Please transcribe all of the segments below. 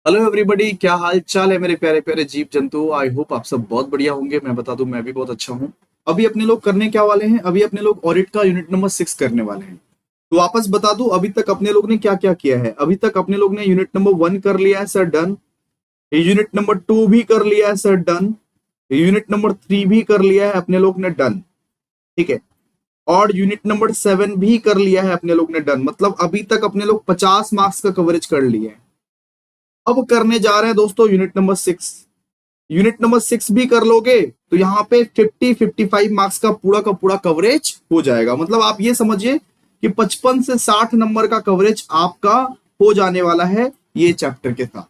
Hello everybody, क्या हाल चाल है मेरे प्यारे प्यारे जीव जंतु। आई होप आप सब बहुत बढ़िया होंगे। मैं बता दूं, मैं भी बहुत अच्छा हूं। अभी अपने लोग करने क्या वाले हैं, अभी अपने लोग ऑडिट का यूनिट नंबर 6 करने वाले हैं। तो वापस बता दूं, अभी तक अपने लोग ने क्या क्या किया है। अभी तक अपने लोग ने यूनिट नंबर 1 कर लिया है सर, डन। यूनिट नंबर 2 भी कर लिया है सर, डन। यूनिट नंबर 3 भी कर लिया है अपने लोग ने, डन। ठीक है। और यूनिट नंबर 7 भी कर लिया है अपने लोग ने, डन। मतलब अभी तक अपने लोग 50 मार्क्स का कवरेज कर लिए हैं। अब करने जा रहे हैं दोस्तों यूनिट नंबर 6। यूनिट नंबर 6 भी कर लोगे तो यहाँ पे 50-55 मार्क्स का पूरा कवरेज हो जाएगा। मतलब आप ये समझिए कि 55 से 60 नंबर का कवरेज आपका हो जाने वाला है ये चैप्टर के साथ।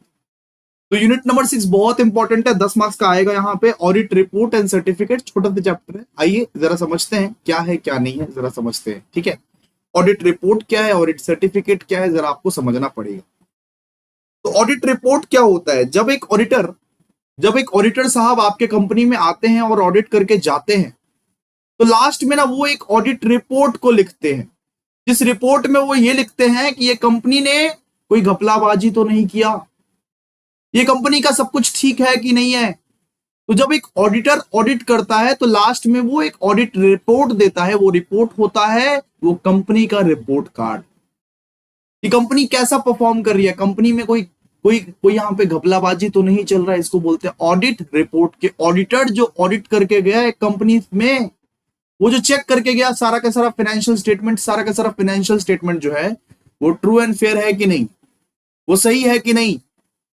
तो यूनिट नंबर 6 बहुत इंपॉर्टेंट है, 10 मार्क्स का आएगा यहाँ पे। ऑडिट रिपोर्ट एंड सर्टिफिकेट, छोटा सा चैप्टर है। आइए जरा समझते हैं क्या है क्या नहीं है, जरा समझते हैं। ठीक है। ऑडिट रिपोर्ट क्या है, ऑडिट सर्टिफिकेट क्या है, जरा आपको समझना पड़ेगा। तो ऑडिट रिपोर्ट क्या होता है, जब एक ऑडिटर साहब आपके कंपनी में आते हैं और ऑडिट करके जाते हैं, तो लास्ट में ना वो एक ऑडिट रिपोर्ट को लिखते हैं। जिस रिपोर्ट में वो ये लिखते हैं कि ये कंपनी ने कोई घपलाबाजी तो नहीं किया, ये कंपनी का सब कुछ ठीक है कि नहीं है। तो जब एक ऑडिटर ऑडिट करता है तो लास्ट में वो एक ऑडिट रिपोर्ट देता है। वो रिपोर्ट होता है वो कंपनी का रिपोर्ट कार्ड, कि कंपनी कैसा परफॉर्म कर रही है, कंपनी में कोई कोई कोई यहाँ पे घपलाबाजी तो नहीं चल रहा है। इसको बोलते हैं ऑडिट रिपोर्ट। के ऑडिटर जो ऑडिट करके गया है कंपनी में, वो जो चेक करके गया सारा का सारा फाइनेंशियल स्टेटमेंट, सारा का सारा फाइनेंशियल स्टेटमेंट जो है वो ट्रू एंड फेयर है कि नहीं, वो सही है कि नहीं,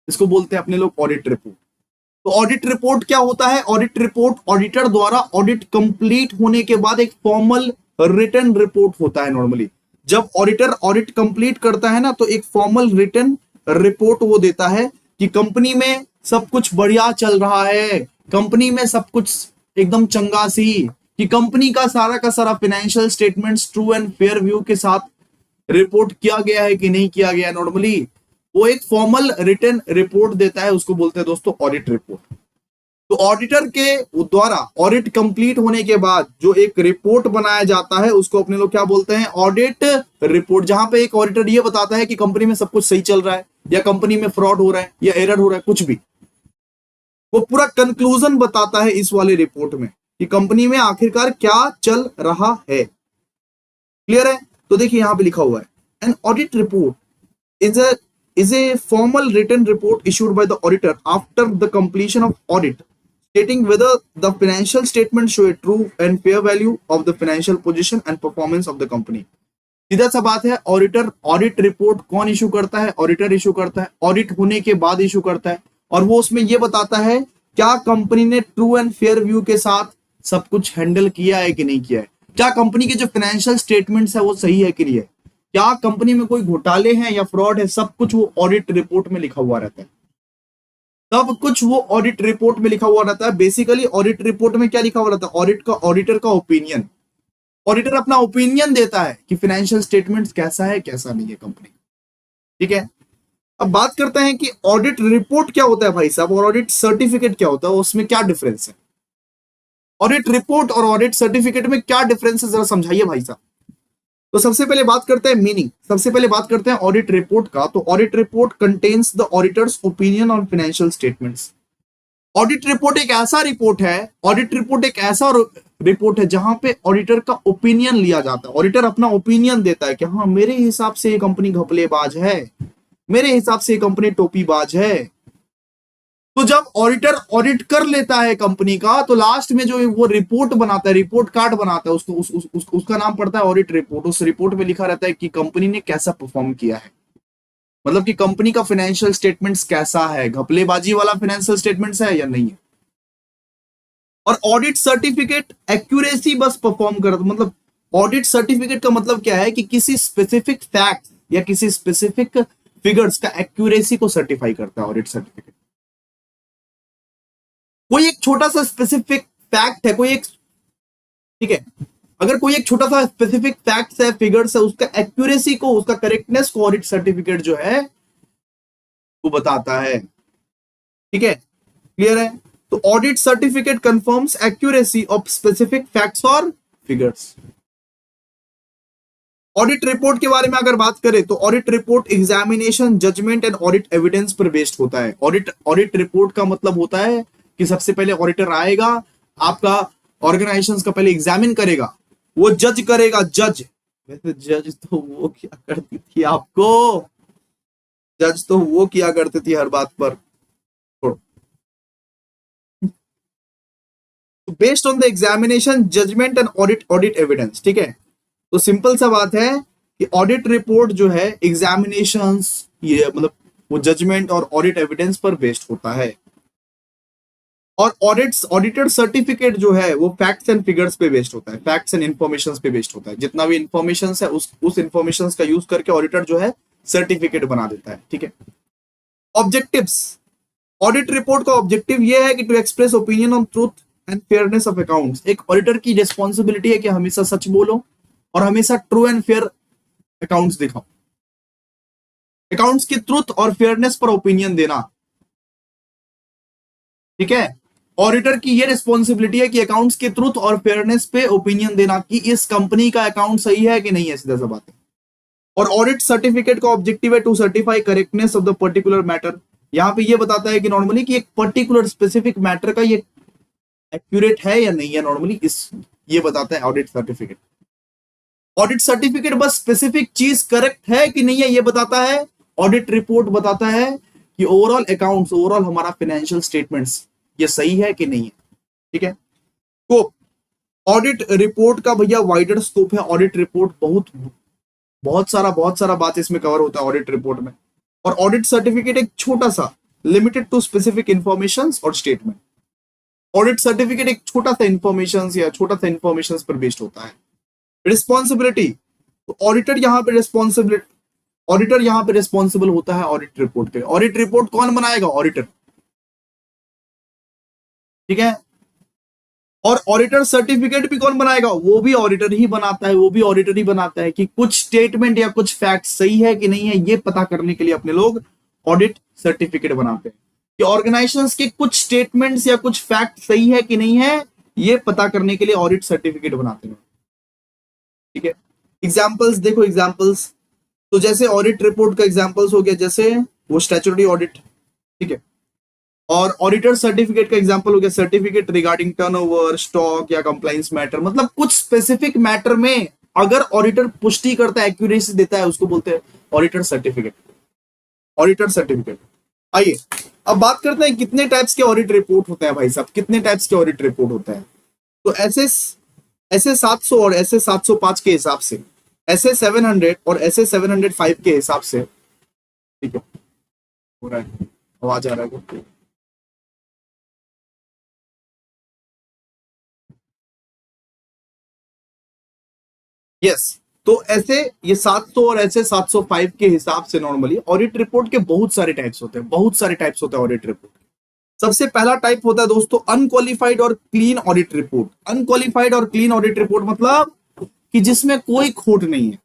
इसको बोलते हैं अपने लोग ऑडिट रिपोर्ट। तो ऑडिट रिपोर्ट क्या होता है, ऑडिट रिपोर्ट ऑडिटर द्वारा ऑडिट कंप्लीट होने के बाद एक फॉर्मल रिटन रिपोर्ट होता है। नॉर्मली जब ऑडिटर ऑडिट कंप्लीट करता है ना, तो एक फॉर्मल रिटन रिपोर्ट वो देता है कि कंपनी में सब कुछ बढ़िया चल रहा है, कंपनी में सब कुछ एकदम चंगा सी, कि कंपनी का सारा financial statements true and fair view के साथ रिपोर्ट किया गया है कि नहीं किया गया। नॉर्मली वो एक फॉर्मल रिटन रिपोर्ट देता है, उसको बोलते हैं दोस्तों ऑडिट रिपोर्ट। तो ऑडिटर के द्वारा ऑडिट कंप्लीट होने के बाद जो एक रिपोर्ट बनाया जाता है उसको अपने लोग क्या बोलते हैं, ऑडिट रिपोर्ट। जहां पे एक ऑडिटर ये बताता है कि कंपनी में सब कुछ सही चल रहा है, या कंपनी में फ्रॉड हो रहा है, या एरर हो रहा है, कुछ भी। वो पूरा कंक्लूजन बताता है इस वाले रिपोर्ट में कि कंपनी में आखिरकार क्या चल रहा है। क्लियर है। तो देखिए यहां पे लिखा हुआ है, N audit report is a formal written report issued by the auditor after the completion of audit, stating whether the financial statements show a true and fair value of the financial position and performance of the company। सीधा सा बात है, auditor audit report कौन issue करता है, auditor issue करता है, audit होने के बाद इशू करता है। और वो उसमें ये बताता है क्या कंपनी ने ट्रू एंड फेयर व्यू के साथ सब कुछ हैंडल किया है कि नहीं किया है, क्या कंपनी के जो फाइनेंशियल स्टेटमेंट्स है वो सही है कि नहीं है, क्या कंपनी में कोई घोटाले हैं या फ्रॉड है, सब कुछ वो ऑडिट रिपोर्ट में लिखा हुआ रहता है। सब कुछ वो ऑडिट रिपोर्ट में लिखा हुआ रहता है। बेसिकली ऑडिट रिपोर्ट में क्या लिखा हुआ रहता है, ऑडिटर का ओपिनियन। ऑडिटर अपना ओपिनियन देता है कि फाइनेंशियल स्टेटमेंट्स कैसा है कैसा नहीं है कंपनी। ठीक है। अब बात करते हैं कि ऑडिट रिपोर्ट क्या होता है भाई साहब, और ऑडिट सर्टिफिकेट क्या होता है, उसमें क्या डिफरेंस है। ऑडिट रिपोर्ट और ऑडिट सर्टिफिकेट में क्या डिफरेंस है, जरा समझाइए भाई साहब। तो सबसे पहले बात करते हैं मीनिंग, सबसे पहले बात करते हैं ऑडिट रिपोर्ट का। तो audit report contains the auditors opinion on financial statements. Audit report एक ऐसा रिपोर्ट है, ऑडिट रिपोर्ट एक ऐसा रिपोर्ट है जहां पे ऑडिटर का ओपिनियन लिया जाता है। ऑडिटर अपना ओपिनियन देता है कि हाँ मेरे हिसाब से ये कंपनी घपलेबाज है, मेरे हिसाब से ये कंपनी टोपीबाज है। तो जब ऑडिटर ऑडिट कर लेता है कंपनी का, तो लास्ट में जो वो रिपोर्ट बनाता है, रिपोर्ट कार्ड बनाता है, उसको उसका नाम पड़ता है ऑडिट रिपोर्ट। उस रिपोर्ट में लिखा रहता है कि कंपनी ने कैसा परफॉर्म किया है, मतलब कि कंपनी का फाइनेंशियल स्टेटमेंट्स कैसा है, घपलेबाजी वाला फाइनेंशियल स्टेटमेंट्स है या नहीं है। और ऑडिट सर्टिफिकेट एक्यूरेसी बस परफॉर्म कर, मतलब ऑडिट सर्टिफिकेट का मतलब क्या है कि किसी स्पेसिफिक फैक्ट या किसी स्पेसिफिक फिगर्स का एक्यूरेसी को सर्टिफाई करता है ऑडिट सर्टिफिकेट। कोई एक छोटा सा स्पेसिफिक फैक्ट है, कोई एक, ठीक है, अगर कोई एक छोटा सा स्पेसिफिक फैक्ट्स है, फिगर्स है, उसका एक्यूरेसी को, उसका करेक्टनेस को ऑडिट सर्टिफिकेट जो है वो बताता है। ठीक है। क्लियर है। तो audit certificate confirms accuracy of specific facts और फिगर्स। ऑडिट रिपोर्ट के बारे में अगर बात करें तो audit report examination judgement and audit evidence पर बेस्ड होता है। ऑडिट रिपोर्ट का मतलब होता है कि सबसे पहले ऑडिटर आएगा, आपका ऑर्गेनाइजेशन का पहले एग्जामिन करेगा, वो जज करेगा। जज वैसे जज तो वो क्या करती थी आपको, जज तो वो किया करती थी हर बात पर। Based on the examination judgement and audit evidence, ठीक है। तो सिंपल सा बात है कि ऑडिट रिपोर्ट जो है एग्जामिनेशंस, ये मतलब वो जजमेंट और ऑडिट एविडेंस पर बेस्ड होता है। और ऑडिटेड सर्टिफिकेट जो है वो फैक्ट्स एंड फिगर्स पे बेस्ड होता है, फैक्ट्स एंड इंफॉर्मेशन पे बेस्ड होता है। जितना भी इंफॉर्मेशन है उस इंफॉर्मेशन का यूज करके ऑडिटर जो है सर्टिफिकेट बना देता है, ठीक है। ऑब्जेक्टिव्स, ऑडिट रिपोर्ट का ऑब्जेक्टिव ये है कि to express opinion on truth and fairness of accounts. एक ऑडिटर की रिस्पॉन्सिबिलिटी है कि हमेशा सच बोलो और हमेशा ट्रू एंड फेयर अकाउंट्स दिखाओ, अकाउंट्स की ट्रूथ और फेयरनेस पर ओपिनियन देना, ठीक है। ऑडिटर की ये रिस्पॉन्सिबिलिटी है कि अकाउंट्स के ट्रूथ और फेयरनेस पे ओपिनियन देना कि इस कंपनी का अकाउंट सही है कि नहीं है, सीधा सा बात है। और ऑडिट सर्टिफिकेट का ऑब्जेक्टिव है to certify correctness of the particular matter. यहां पे ये बताता है कि नॉर्मली कि एक पर्टिकुलर स्पेसिफिक मैटर का ये एक्यूरेट है या नहीं है, नॉर्मली इस ये बताता है ऑडिट सर्टिफिकेट। ऑडिट सर्टिफिकेट बस स्पेसिफिक चीज करेक्ट है कि नहीं है ये बताता है। ऑडिट रिपोर्ट बताता है कि ओवरऑल अकाउंट्स, ओवरऑल हमारा फाइनेंशियल स्टेटमेंट्स ये सही है कि नहीं है, ठीक है। तो ऑडिट रिपोर्ट का भैया वाइडर स्कोप है। ऑडिट रिपोर्ट बहुत सारा बात इसमें कवर होता है ऑडिट रिपोर्ट में। और ऑडिट सर्टिफिकेट एक छोटा सा लिमिटेड टू स्पेसिफिक इंफॉर्मेशन और स्टेटमेंट। ऑडिट सर्टिफिकेट एक छोटा सा इंफॉर्मेशन या छोटा सा इंफॉर्मेशन पर बेस्ड होता है। रिस्पॉन्सिबिलिटी, तो ऑडिटर यहां पे रिस्पॉन्सिबल होता है ऑडिट रिपोर्ट के। ऑडिट रिपोर्ट कौन बनाएगा? ऑडिटर, ठीक है। और ऑडिटर सर्टिफिकेट भी कौन बनाएगा? वो भी ऑडिटर ही बनाता है, वो भी ऑडिटर ही बनाता है कि कुछ स्टेटमेंट या कुछ फैक्ट सही है कि नहीं है, ये पता करने के लिए अपने लोग ऑडिट सर्टिफिकेट बनाते हैं कि ऑर्गेनाइजेशंस के कुछ स्टेटमेंट्स या कुछ फैक्ट सही है कि नहीं है, ये पता करने के लिए ऑडिट सर्टिफिकेट बनाते हैं, ठीक है। एग्जाम्पल्स देखो, एग्जाम्पल्स तो जैसे ऑडिट रिपोर्ट का एग्जाम्पल्स हो गया जैसे वो स्टैट्यूटरी ऑडिट, ठीक है। और ऑडिटर सर्टिफिकेट का एग्जांपल हो गया सर्टिफिकेट रिगार्डिंग टर्नओवर, स्टॉक या कंप्लायंस मैटर। मतलब कुछ स्पेसिफिक मैटर में अगर ऑडिटर पुष्टि करता है, एक्यूरेसी देता है, उसको बोलते हैं ऑडिटर सर्टिफिकेट। Auditor certificate. आइए अब बात करते हैं कितने टाइप्स के ऑडिट रिपोर्ट होते हैं भाई साहब, कितने टाइप्स के ऑडिट रिपोर्ट होते हैं। तो ऐसे 700 और ऐसे 705 के हिसाब से, ऐसे 700 और ऐसे 705 के हिसाब से, ठीक है। हो रहा है, आवाज आ रहा है। यस, तो ऐसे ये 700 और ऐसे 705 के हिसाब से नॉर्मली ऑडिट रिपोर्ट के बहुत सारे टाइप्स होते हैं, बहुत सारे टाइप्स होते हैं ऑडिट रिपोर्ट। सबसे पहला टाइप होता है दोस्तों अनक्वालिफाइड और क्लीन ऑडिट रिपोर्ट। अनक्वालिफाइड और क्लीन ऑडिट रिपोर्ट मतलब कि जिसमें कोई खोट नहीं है।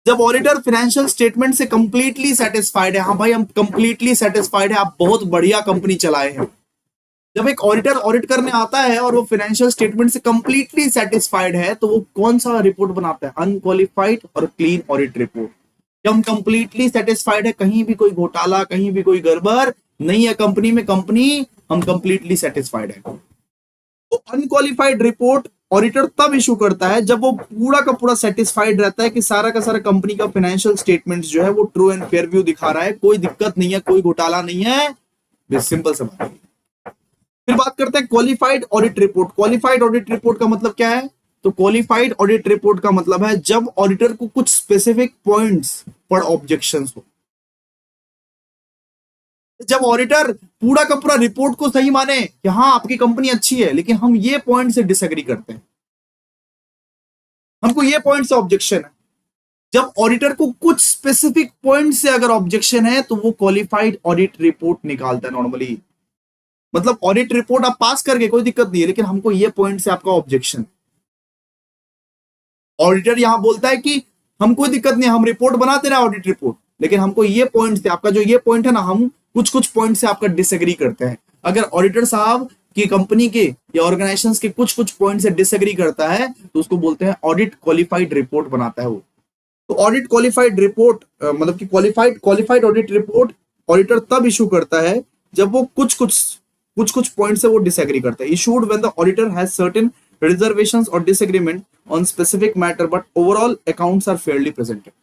जब ऑडिटर फाइनेंशियल स्टेटमेंट से कंप्लीटली सेटिस्फाइड है, हाँ भाई हम कंप्लीटली सेटिस्फाइड है, आप बहुत बढ़िया कंपनी चलाए हैं। जब एक ऑडिटर ऑडिट करने आता है और वो फाइनेंशियल स्टेटमेंट से कंप्लीटली सेटिस्फाइड है, तो वो कौन सा रिपोर्ट बनाता है? अनक्वालिफाइड और क्लीन ऑडिट रिपोर्ट। जब हम कंप्लीटली सेटिस्फाइड है, कहीं भी कोई घोटाला, कहीं भी कोई गड़बड़ नहीं है कंपनी में, कंपनी हम कंप्लीटली सेटिस्फाइड है। तो अनक्वालिफाइड रिपोर्ट ऑडिटर तब इशू करता है जब वो पूरा का पूरा सेटिस्फाइड रहता है कि सारा का सारा कंपनी का फाइनेंशियल स्टेटमेंट्स जो है वो ट्रू एंड फेयर व्यू दिखा रहा है, कोई दिक्कत नहीं है, कोई घोटाला नहीं है। सिंपल सा बात। फिर बात करते हैं qualified audit report. Qualified audit report का मतलब क्या है? तो क्वालिफाइड ऑडिट रिपोर्ट का मतलब है जब ऑडिटर को कुछ स्पेसिफिक पॉइंट्स पर ऑब्जेक्शंस हो। जब ऑडिटर पूरा का पूरा रिपोर्ट को सही माने कि हाँ आपकी कंपनी अच्छी है, लेकिन हम ये पॉइंट से डिसएग्री करते हैं, हमको ये पॉइंट से ऑब्जेक्शन है। जब ऑडिटर को कुछ स्पेसिफिक पॉइंट से अगर ऑब्जेक्शन है तो वो क्वालिफाइड ऑडिट रिपोर्ट निकालता है नॉर्मली। मतलब ऑडिट रिपोर्ट आप पास करके कोई दिक्कत नहीं है, लेकिन हमको ये पॉइंट से आपका ऑब्जेक्शन। ऑडिटर यहां बोलता है कि हम कोई दिक्कत नहीं, हम रिपोर्ट बनाते रहे ऑडिट रिपोर्ट, लेकिन हमको ये पॉइंट से, आपका जो ये पॉइंट है ना, हम कुछ पॉइंट से आपका डिसएग्री करते हैं। अगर ऑडिटर साहब की कंपनी के या ऑर्गेनाइजेशंस के कुछ पॉइंट से डिसएग्री करता है तो उसको बोलते हैं ऑडिट क्वालिफाइड रिपोर्ट बनाता है वो। तो ऑडिट क्वालिफाइड रिपोर्ट मतलब कि क्वालिफाइड ऑडिट रिपोर्ट ऑडिटर तब इशू करता है जब वो कुछ पॉइंट से वो डिसएग्री करता है। Issued when the auditor has certain reservations और disagreement on specific matter but overall accounts are fairly presented.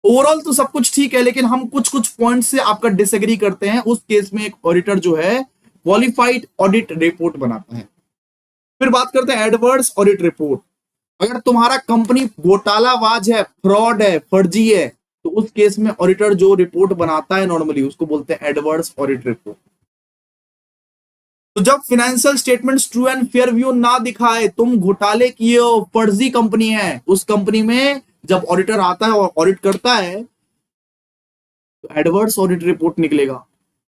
Overall तो सब कुछ ठीक है, लेकिन हम कुछ पॉइंट से आपका डिसएग्री करते हैं, उस केस में एक ऑडिटर जो है क्वालिफाइड ऑडिट रिपोर्ट बनाता है। फिर बात करते हैं एडवर्स ऑडिट रिपोर्ट। अगर तुम्हारा कंपनी घोटालाबाज है, फ्रॉड है, फर्जी है, तो उस केस में ऑडिटर जो रिपोर्ट बनाता है नॉर्मली उसको बोलते हैं एडवर्स ऑडिट रिपोर्ट। तो जब financial statements true and fair view ना दिखाए, तुम घोटाले किए हो, फर्जी कंपनी है, उस कंपनी में जब ऑडिटर आता है और ऑडिट करता है तो एडवर्स ऑडिट रिपोर्ट निकलेगा।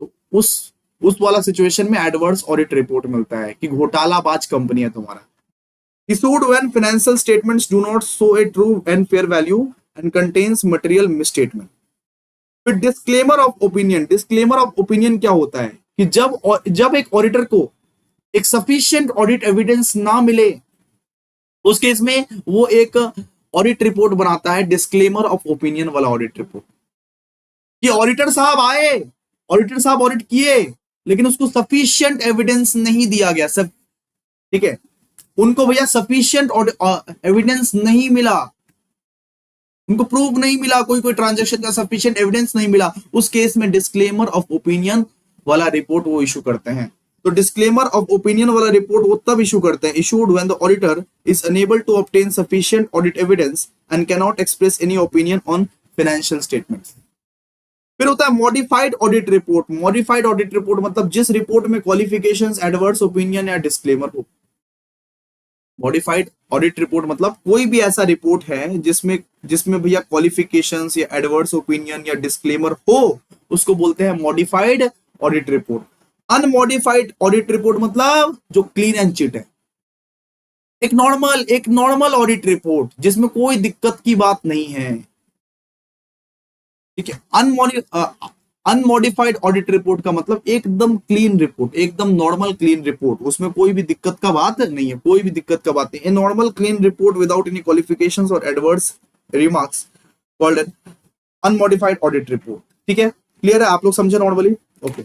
तो उस वाला सिचुएशन में एडवर्स ऑडिट रिपोर्ट मिलता है कि घोटालाबाज कंपनी है तुम्हारा। Issued when financial statements do not show a true and fair value and contains material misstatement. फिर disclaimer of opinion. Disclaimer of opinion क्या होता है कि जब एक ऑडिटर को एक सफिशिएंट ऑडिट एविडेंस ना मिले, उस केस में वो एक ऑडिट रिपोर्ट बनाता है, डिस्क्लेमर ऑफ ओपिनियन वाला ऑडिट रिपोर्ट, कि ऑडिटर साहब आए, ऑडिटर साहब ऑडिट किए, लेकिन उसको सफिशिएंट एविडेंस नहीं दिया गया। सब ठीक है, उनको भैया सफिशिएंट एविडेंस नहीं मिला, उनको प्रूफ नहीं मिला, कोई ट्रांजैक्शन का सफिशिएंट एविडेंस नहीं मिला, उस केस में डिस्क्लेमर ऑफ ओपिनियन वाला रिपोर्ट वो इशू करते हैं। तो डिस्क्लेमर ऑफ ओपिनियन वाला रिपोर्ट वो तब इशू करते हैं, issued when the auditor is unable to obtain sufficient audit evidence and cannot express any opinion on financial statements. फिर होता है modified audit report. Modified audit report मतलब जिस रिपोर्ट में क्वालिफिकेशंस, एडवर्स ओपिनियन या disclaimer हो। Modified audit report मतलब कोई भी ऐसा रिपोर्ट है जिसमें भैया क्वालिफिकेशंस या एडवर्स ओपिनियन या डिस्क्लेमर हो, उसको बोलते हैं modified audit report. Unmodified audit report मतलब जो क्लीन एंड चिट है, एक नॉर्मल ऑडिट रिपोर्ट जिसमें कोई दिक्कत की बात नहीं है। ठीक है, अनमॉडिफाइड ऑडिट रिपोर्ट का मतलब एकदम क्लीन रिपोर्ट, एकदम नॉर्मल क्लीन रिपोर्ट, उसमें कोई भी दिक्कत का बात नहीं है, कोई भी दिक्कत का बात नहीं। A normal clean report without any qualifications और adverse remarks called an unmodified audit report. ठीक है, क्लियर है, आप लोग समझे नॉर्मली? ओके,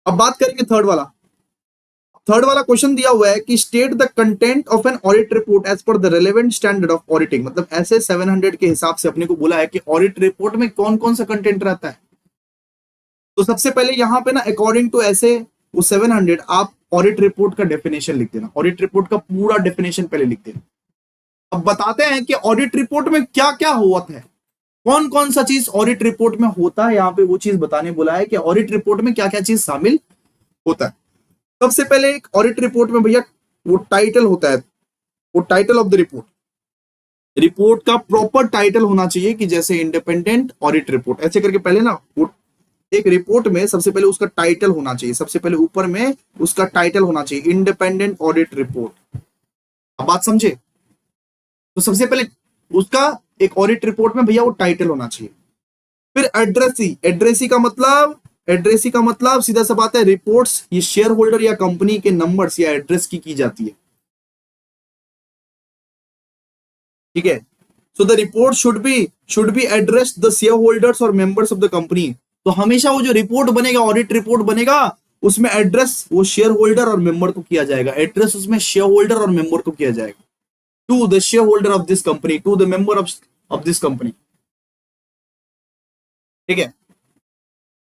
अब बात करेंगे थर्ड वाला क्वेश्चन दिया हुआ है कि state the content of an audit report as per the relevant standard of auditing. मतलब ऐसे 700 के हिसाब से अपने को बोला है कि ऑडिट रिपोर्ट में कौन कौन सा कंटेंट रहता है। तो सबसे पहले यहां पे ना अकॉर्डिंग टू ऐसे वो 700 आप ऑडिट रिपोर्ट का डेफिनेशन लिख देना, ऑडिट रिपोर्ट का पूरा डेफिनेशन पहले लिख देना। अब बताते हैं कि ऑडिट रिपोर्ट में क्या क्या होता है, कौन कौन सा चीज ऑडिट रिपोर्ट में होता है। यहां पे वो चीज बताने बोला है कि ऑडिट रिपोर्ट में क्या क्या चीज शामिल होता है। सबसे पहले एक ऑडिट रिपोर्ट में भैया वो टाइटल होता है, वो टाइटल ऑफ द रिपोर्ट का प्रॉपर टाइटल होना चाहिए कि जैसे इंडिपेंडेंट ऑडिट रिपोर्ट ऐसे करके पहले ना वो एक रिपोर्ट में सबसे पहले उसका टाइटल होना चाहिए, सबसे पहले ऊपर में उसका टाइटल होना चाहिए इंडिपेंडेंट ऑडिट रिपोर्ट। अब बात समझे? तो सबसे पहले उसका एक ऑडिट रिपोर्ट में भैया वो टाइटल होना चाहिए। फिर एड्रेसी का मतलब सीधा सा बात है, रिपोर्ट्स ये शेयर होल्डर या कंपनी के नंबर्स या एड्रेस की जाती है। ठीक है, so the report should be address the share holders और मेंबर्स ऑफ द कंपनी। तो हमेशा वो जो रिपोर्ट बनेगा, ऑडिट रिपोर्ट बनेगा, उसमें एड्रेस वो शेयर होल्डर और मेंबर को किया जाएगा, एड्रेस उसमें शेयर होल्डर और मेंबर को किया जाएगा, to the shareholder of this company, to the member of this company. ठीक है,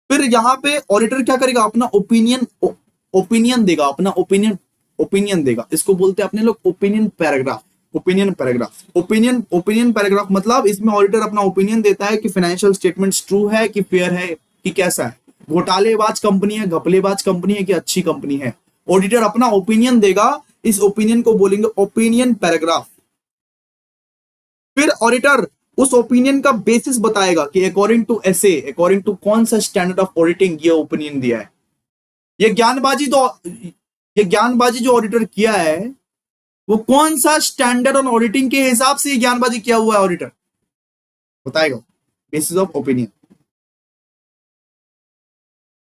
फिर यहां पे ऑडिटर क्या करेगा, अपना ओपिनियन देगा, अपना ओपिनियन देगा। इसको बोलते हैं अपने लोग ओपिनियन पैराग्राफ। ओपिनियन पैराग्राफ मतलब इसमें ऑडिटर अपना ओपिनियन देता है कि फाइनेंशियल स्टेटमेंट्स ट्रू है कि फेयर है कि कैसा है, घोटालेबाज कंपनी है, घपलेबाज कंपनी है कि अच्छी कंपनी है। ऑडिटर अपना ओपिनियन देगा, इस ओपिनियन को बोलेंगे ओपिनियन पैराग्राफ। फिर ऑडिटर उस ओपिनियन का बेसिस बताएगा कि अकॉर्डिंग टू कौन सा स्टैंडर्ड ऑफ ऑडिटिंग ये ओपिनियन दिया है। ये ज्ञानबाजी जो ऑडिटर किया है वो कौन सा स्टैंडर्ड ऑन ऑडिटिंग के हिसाब से ज्ञानबाजी किया हुआ है, ऑडिटर बताएगा, बेसिस ऑफ ओपिनियन।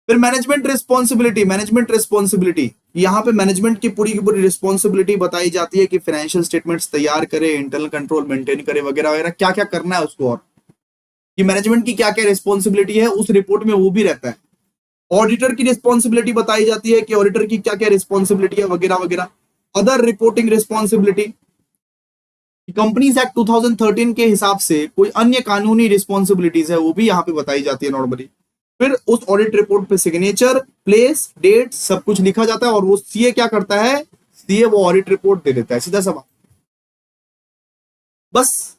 फिर मैनेजमेंट रिस्पॉन्सिबिलिटी, यहाँ पे मैनेजमेंट की पूरी रिस्पॉन्सिबिलिटी बताई जाती है कि फाइनेंशियल स्टेटमेंट्स तैयार करे, इंटरनल कंट्रोल मेंटेन करे, वगैरह वगैरह, क्या क्या करना है उसको, और कि मैनेजमेंट की क्या क्या रिस्पॉन्सिबिलिटी है उस रिपोर्ट में वो भी रहता है। ऑडिटर की रिस्पॉन्सिबिलिटी बताई जाती है कि ऑडिटर की क्या क्या रिस्पॉन्सिबिलिटी है, वगैरह वगैरह। Other reporting responsibility, companies act 2013 के हिसाब से कोई अन्य कानूनी रिस्पॉन्सिबिलिटीज है वो भी यहाँ पे बताई जाती है नॉर्मली। फिर उस ऑडिट रिपोर्ट पे सिग्नेचर, प्लेस, डेट सब कुछ लिखा जाता है, और वो सीए क्या करता है, सीए वो ऑडिट रिपोर्ट दे देता है, सीधा सवाल बस।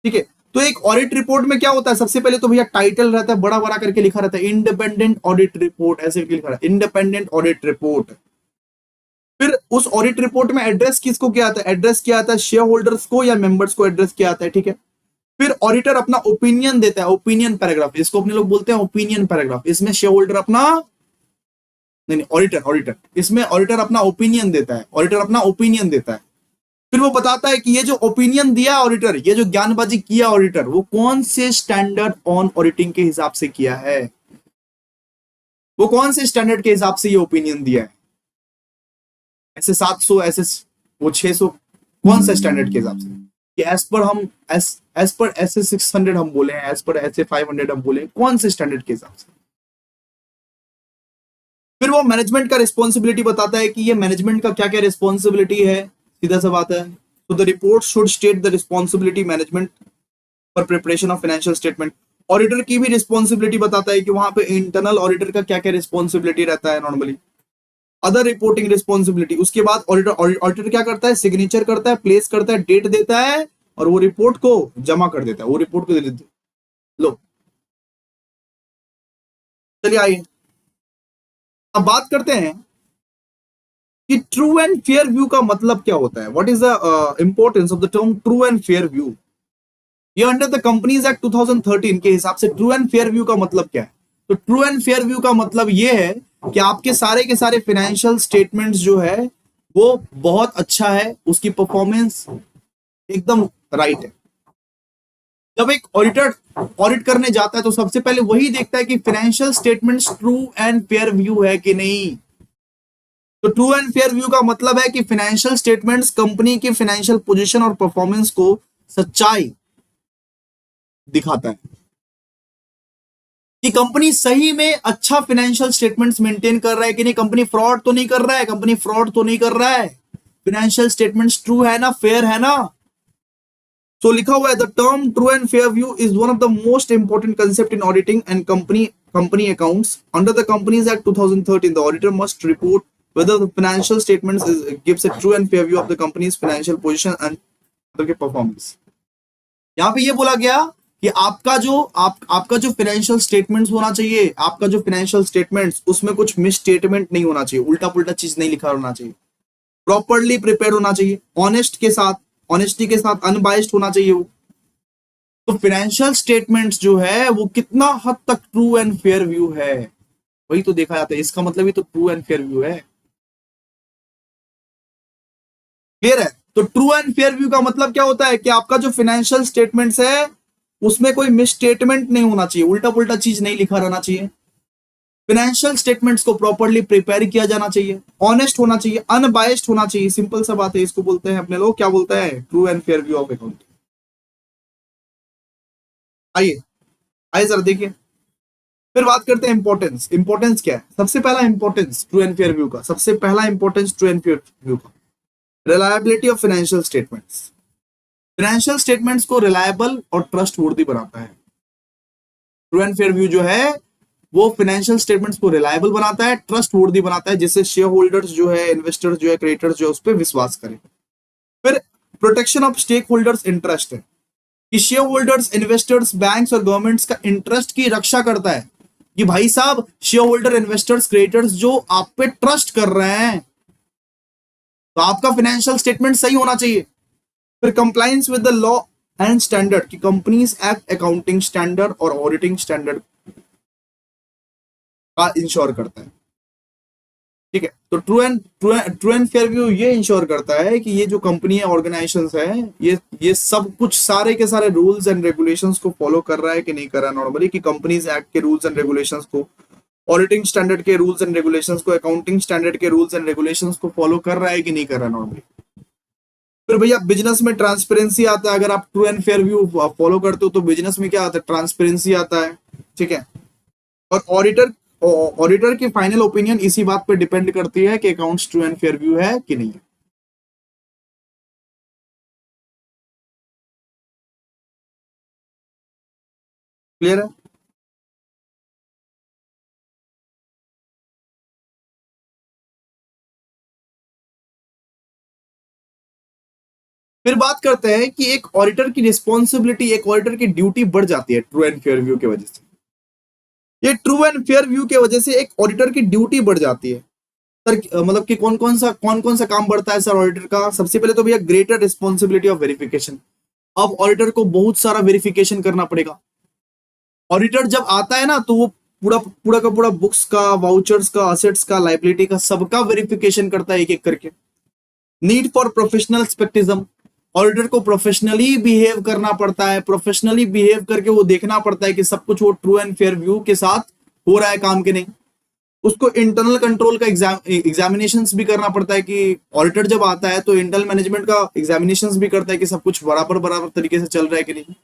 ठीक है, तो एक ऑडिट रिपोर्ट में क्या होता है, सबसे पहले तो भैया टाइटल रहता है, बड़ा बड़ा करके लिखा रहता है, इंडिपेंडेंट ऑडिट रिपोर्ट, ऐसे करके लिखा रहता है, इंडिपेंडेंट ऑडिट रिपोर्ट। फिर उस ऑडिट रिपोर्ट में एड्रेस किसको किया आता है, एड्रेस किया आता है शेयर होल्डर्स को या मेंबर्स को एड्रेस किया आता है। ठीक है, फिर ऑडिटर अपना ओपिनियन देता है, ओपिनियन पैराग्राफ, इसको अपने लोग बोलते हैं ओपिनियन पैराग्राफ। इसमें शेयर होल्डर अपना, नहीं ऑडिटर इसमें ऑडिटर अपना ओपिनियन देता है, ऑडिटर अपना ओपिनियन देता है। फिर वो बताता है कि ये जो ओपिनियन दिया ऑडिटर, ये जो ज्ञानबाजी किया ऑडिटर, वो कौन से स्टैंडर्ड ऑन ऑडिटिंग के हिसाब से किया है, वो कौन से स्टैंडर्ड के हिसाब से ये ओपिनियन दिया है, ऐसे 700, ऐसे वो 600, कौन सा स्टैंडर्ड के हिसाब से, कि एज पर हम एज पर ऐसे 600 हम बोले हैं, एज पर ऐसे 500 हम बोले, कौन से स्टैंडर्ड के हिसाब से। फिर वो मैनेजमेंट का रिस्पॉन्सिबिलिटी बताता है कि ये मैनेजमेंट का क्या क्या रिस्पॉन्सिबिलिटी है, सीधा सा बात है। तो the report should state the responsibility management for preparation of financial statement. Auditor की भी रिस्पॉन्सिबिलिटी बताता है कि वहां पे इंटरनल ऑडिटर का क्या क्या रिस्पॉन्सिबिलिटी रहता है नॉर्मली। अदर रिपोर्टिंग रिस्पॉन्सिबिलिटी, उसके बाद ऑडिटर क्या करता है, सिग्नेचर करता है, प्लेस करता है, डेट देता है, और वो रिपोर्ट को जमा कर देता है, वो रिपोर्ट को दे देते। लो चलिए आइए अब बात करते हैं कि ट्रू एंड फेयर व्यू का मतलब क्या होता है, what is the importance of the term true and fair view. ये अंडर द कंपनीज एक्ट 2013 के हिसाब से ट्रू एंड फेयर व्यू का मतलब क्या है। तो ट्रू एंड फेयर व्यू का मतलब ये है कि आपके सारे के सारे फाइनेंशियल स्टेटमेंट्स जो है वो बहुत अच्छा है, उसकी परफॉर्मेंस एकदम राइट है। जब एक ऑडिटर ऑडिट करने जाता है तो सबसे पहले वही देखता है कि financial statements true and fair view है कि नहीं। तो ट्रू एंड फेयर व्यू का मतलब है कि फाइनेंशियल स्टेटमेंट्स कंपनी की फाइनेंशियल पोजीशन और परफॉर्मेंस को सच्चाई दिखाता है, कि कंपनी सही में अच्छा फाइनेंशियल स्टेटमेंट्स मेंटेन कर रहा है कि नहीं, कंपनी फ्रॉड तो नहीं कर रहा है, कंपनी फ्रॉड तो नहीं कर रहा है, फाइनेंशियल स्टेटमेंट्स ट्रू है ना, फेयर है ना। तो लिखा हुआ है the term true and fair view is one of the most important concept in auditing and company accounts under the Companies Act 2013. The auditor must report whether the financial statements gives a true and fair view of the company's financial position and other performance. यहाँ पे ये बोला गया कि आपका जो financial statements होना चाहिए, आपका जो फाइनेंशियल स्टेटमेंट्स, उसमें कुछ मिस स्टेटमेंट नहीं होना चाहिए, उल्टा पुल्टा चीज नहीं लिखा होना चाहिए, प्रॉपरली प्रिपेयर होना चाहिए, ऑनेस्टी के साथ अनबाइस्ड होना चाहिए वो। तो फाइनेंशियल स्टेटमेंट्स जो है वो कितना हद तक ट्रू एंड फेयर व्यू है, वही तो देखा जाता है। इसका मतलब ही तो ट्रू एंड फेयर व्यू है। क्लियर है? तो ट्रू एंड फेयर व्यू का मतलब क्या होता है कि आपका जो फाइनेंशियल स्टेटमेंट्स है उसमें कोई मिस स्टेटमेंट नहीं होना चाहिए, उल्टा पुल्टा चीज नहीं लिखा रहना चाहिए, फाइनेंशियल स्टेटमेंट्स को प्रॉपर्ली प्रिपेयर किया जाना चाहिए, ऑनेस्ट होना चाहिए, अनबायस्ड होना चाहिए। सिंपल सा बात है, इसको बोलते हैं अपने लोग, क्या बोलते हैं, true and fair view of accounting. आइए आइए सर देखिए, फिर बात करते हैं इंपॉर्टेंस। इंपॉर्टेंस क्या है, सबसे पहला importance true and fair view का, सबसे पहला importance true and fair view का, reliability of financial statements. Financial statements को रिलायबल और ट्रस्ट वर्दी बनाता है। ट्रू एंड फेयर व्यू जो है वो फाइनेंशियल स्टेटमेंट्स को रिलायबल बनाता है, ट्रस्ट वर्दी बनाता है, जिससे शेयर होल्डर्स जो है, इन्वेस्टर्स जो है, क्रेडिटर्स जो है, उस पर विश्वास करें। फिर protection of stakeholders interest है, कि शेयर होल्डर्स, इन्वेस्टर्स, बैंक्स और गवर्नमेंट्स का इंटरेस्ट की रक्षा करता है, कि भाई साहब शेयर होल्डर, इन्वेस्टर्स, क्रेडिटर्स जो आप पे ट्रस्ट कर रहे हैं, तो आपका फाइनेंशियल स्टेटमेंट सही होना चाहिए। फिर compliance with the law and standard, कि कंपनीज एक्ट अकाउंटिंग स्टैंडर्ड और ऑडिटिंग स्टैंडर्ड का इंश्योर करता है। ठीक है, तो ट्रू एंड फेयर व्यू ये इंश्योर करता है कि ये जो कंपनी है, ऑर्गेनाइजेशंस है, ये सब कुछ सारे के सारे रूल्स एंड रेगुलेशंस को फॉलो कर रहा है कि नहीं कर रहा है नॉर्मली, कि कंपनीज एक्ट के रूल्स एंड रेगुलेशंस को ऑडिटिंग स्टैंडर्ड के रूल्स एंड रेगुलेशंस को, अकाउंटिंग स्टैंडर्ड के रूल्स एंड रेगुलेशंस को फॉलो कर रहा है कि नहीं कर रहा नॉर्मली। फिर भैया बिजनेस में ट्रांसपेरेंसी आता है, अगर आप true and fair view follow करते हो तो बिजनेस में क्या आता है, ट्रांसपेरेंसी आता है, ठीक है। और ऑडिटर की फाइनल ओपिनियन इसी बात पे डिपेंड करती है कि accounts true and fair view है कि नहीं है। क्लियर है। फिर बात करते हैं कि एक ऑडिटर की रिस्पॉन्सिबिलिटी, एक ऑडिटर की ड्यूटी बढ़ जाती है ट्रू एंड फेयर व्यू की वजह से। ये ट्रू एंड फेयर व्यू की वजह से एक ऑडिटर की ड्यूटी बढ़ जाती है सर। मतलब कि कौन कौन सा काम बढ़ता है सर ऑडिटर का। सबसे पहले तो भैया ग्रेटर रिस्पॉन्सिबिलिटी ऑफ वेरिफिकेशन। अब ऑडिटर को बहुत सारा वेरिफिकेशन करना पड़ेगा। ऑडिटर जब आता है ना तो वो पूरा पूरा का पूरा बुक्स का, वाउचर्स का, असेट्स का, लाइबिलिटी का, सबका वेरिफिकेशन करता है एक एक करके। Need for professional scepticism. Auditor को प्रोफेशनली बिहेव करना पड़ता है, प्रोफेशनली बिहेव करके वो देखना पड़ता है कि सब कुछ वो ट्रू एंड फेयर व्यू के साथ हो रहा है काम के नहीं। उसको इंटरनल कंट्रोल का एग्जामिनेशंस भी करना पड़ता है कि ऑडिटर जब आता है तो इंटरनल मैनेजमेंट का एग्जामिनेशंस भी करता है कि सब कुछ बराबर बराबर तरीके से चल रहा है कि नहीं।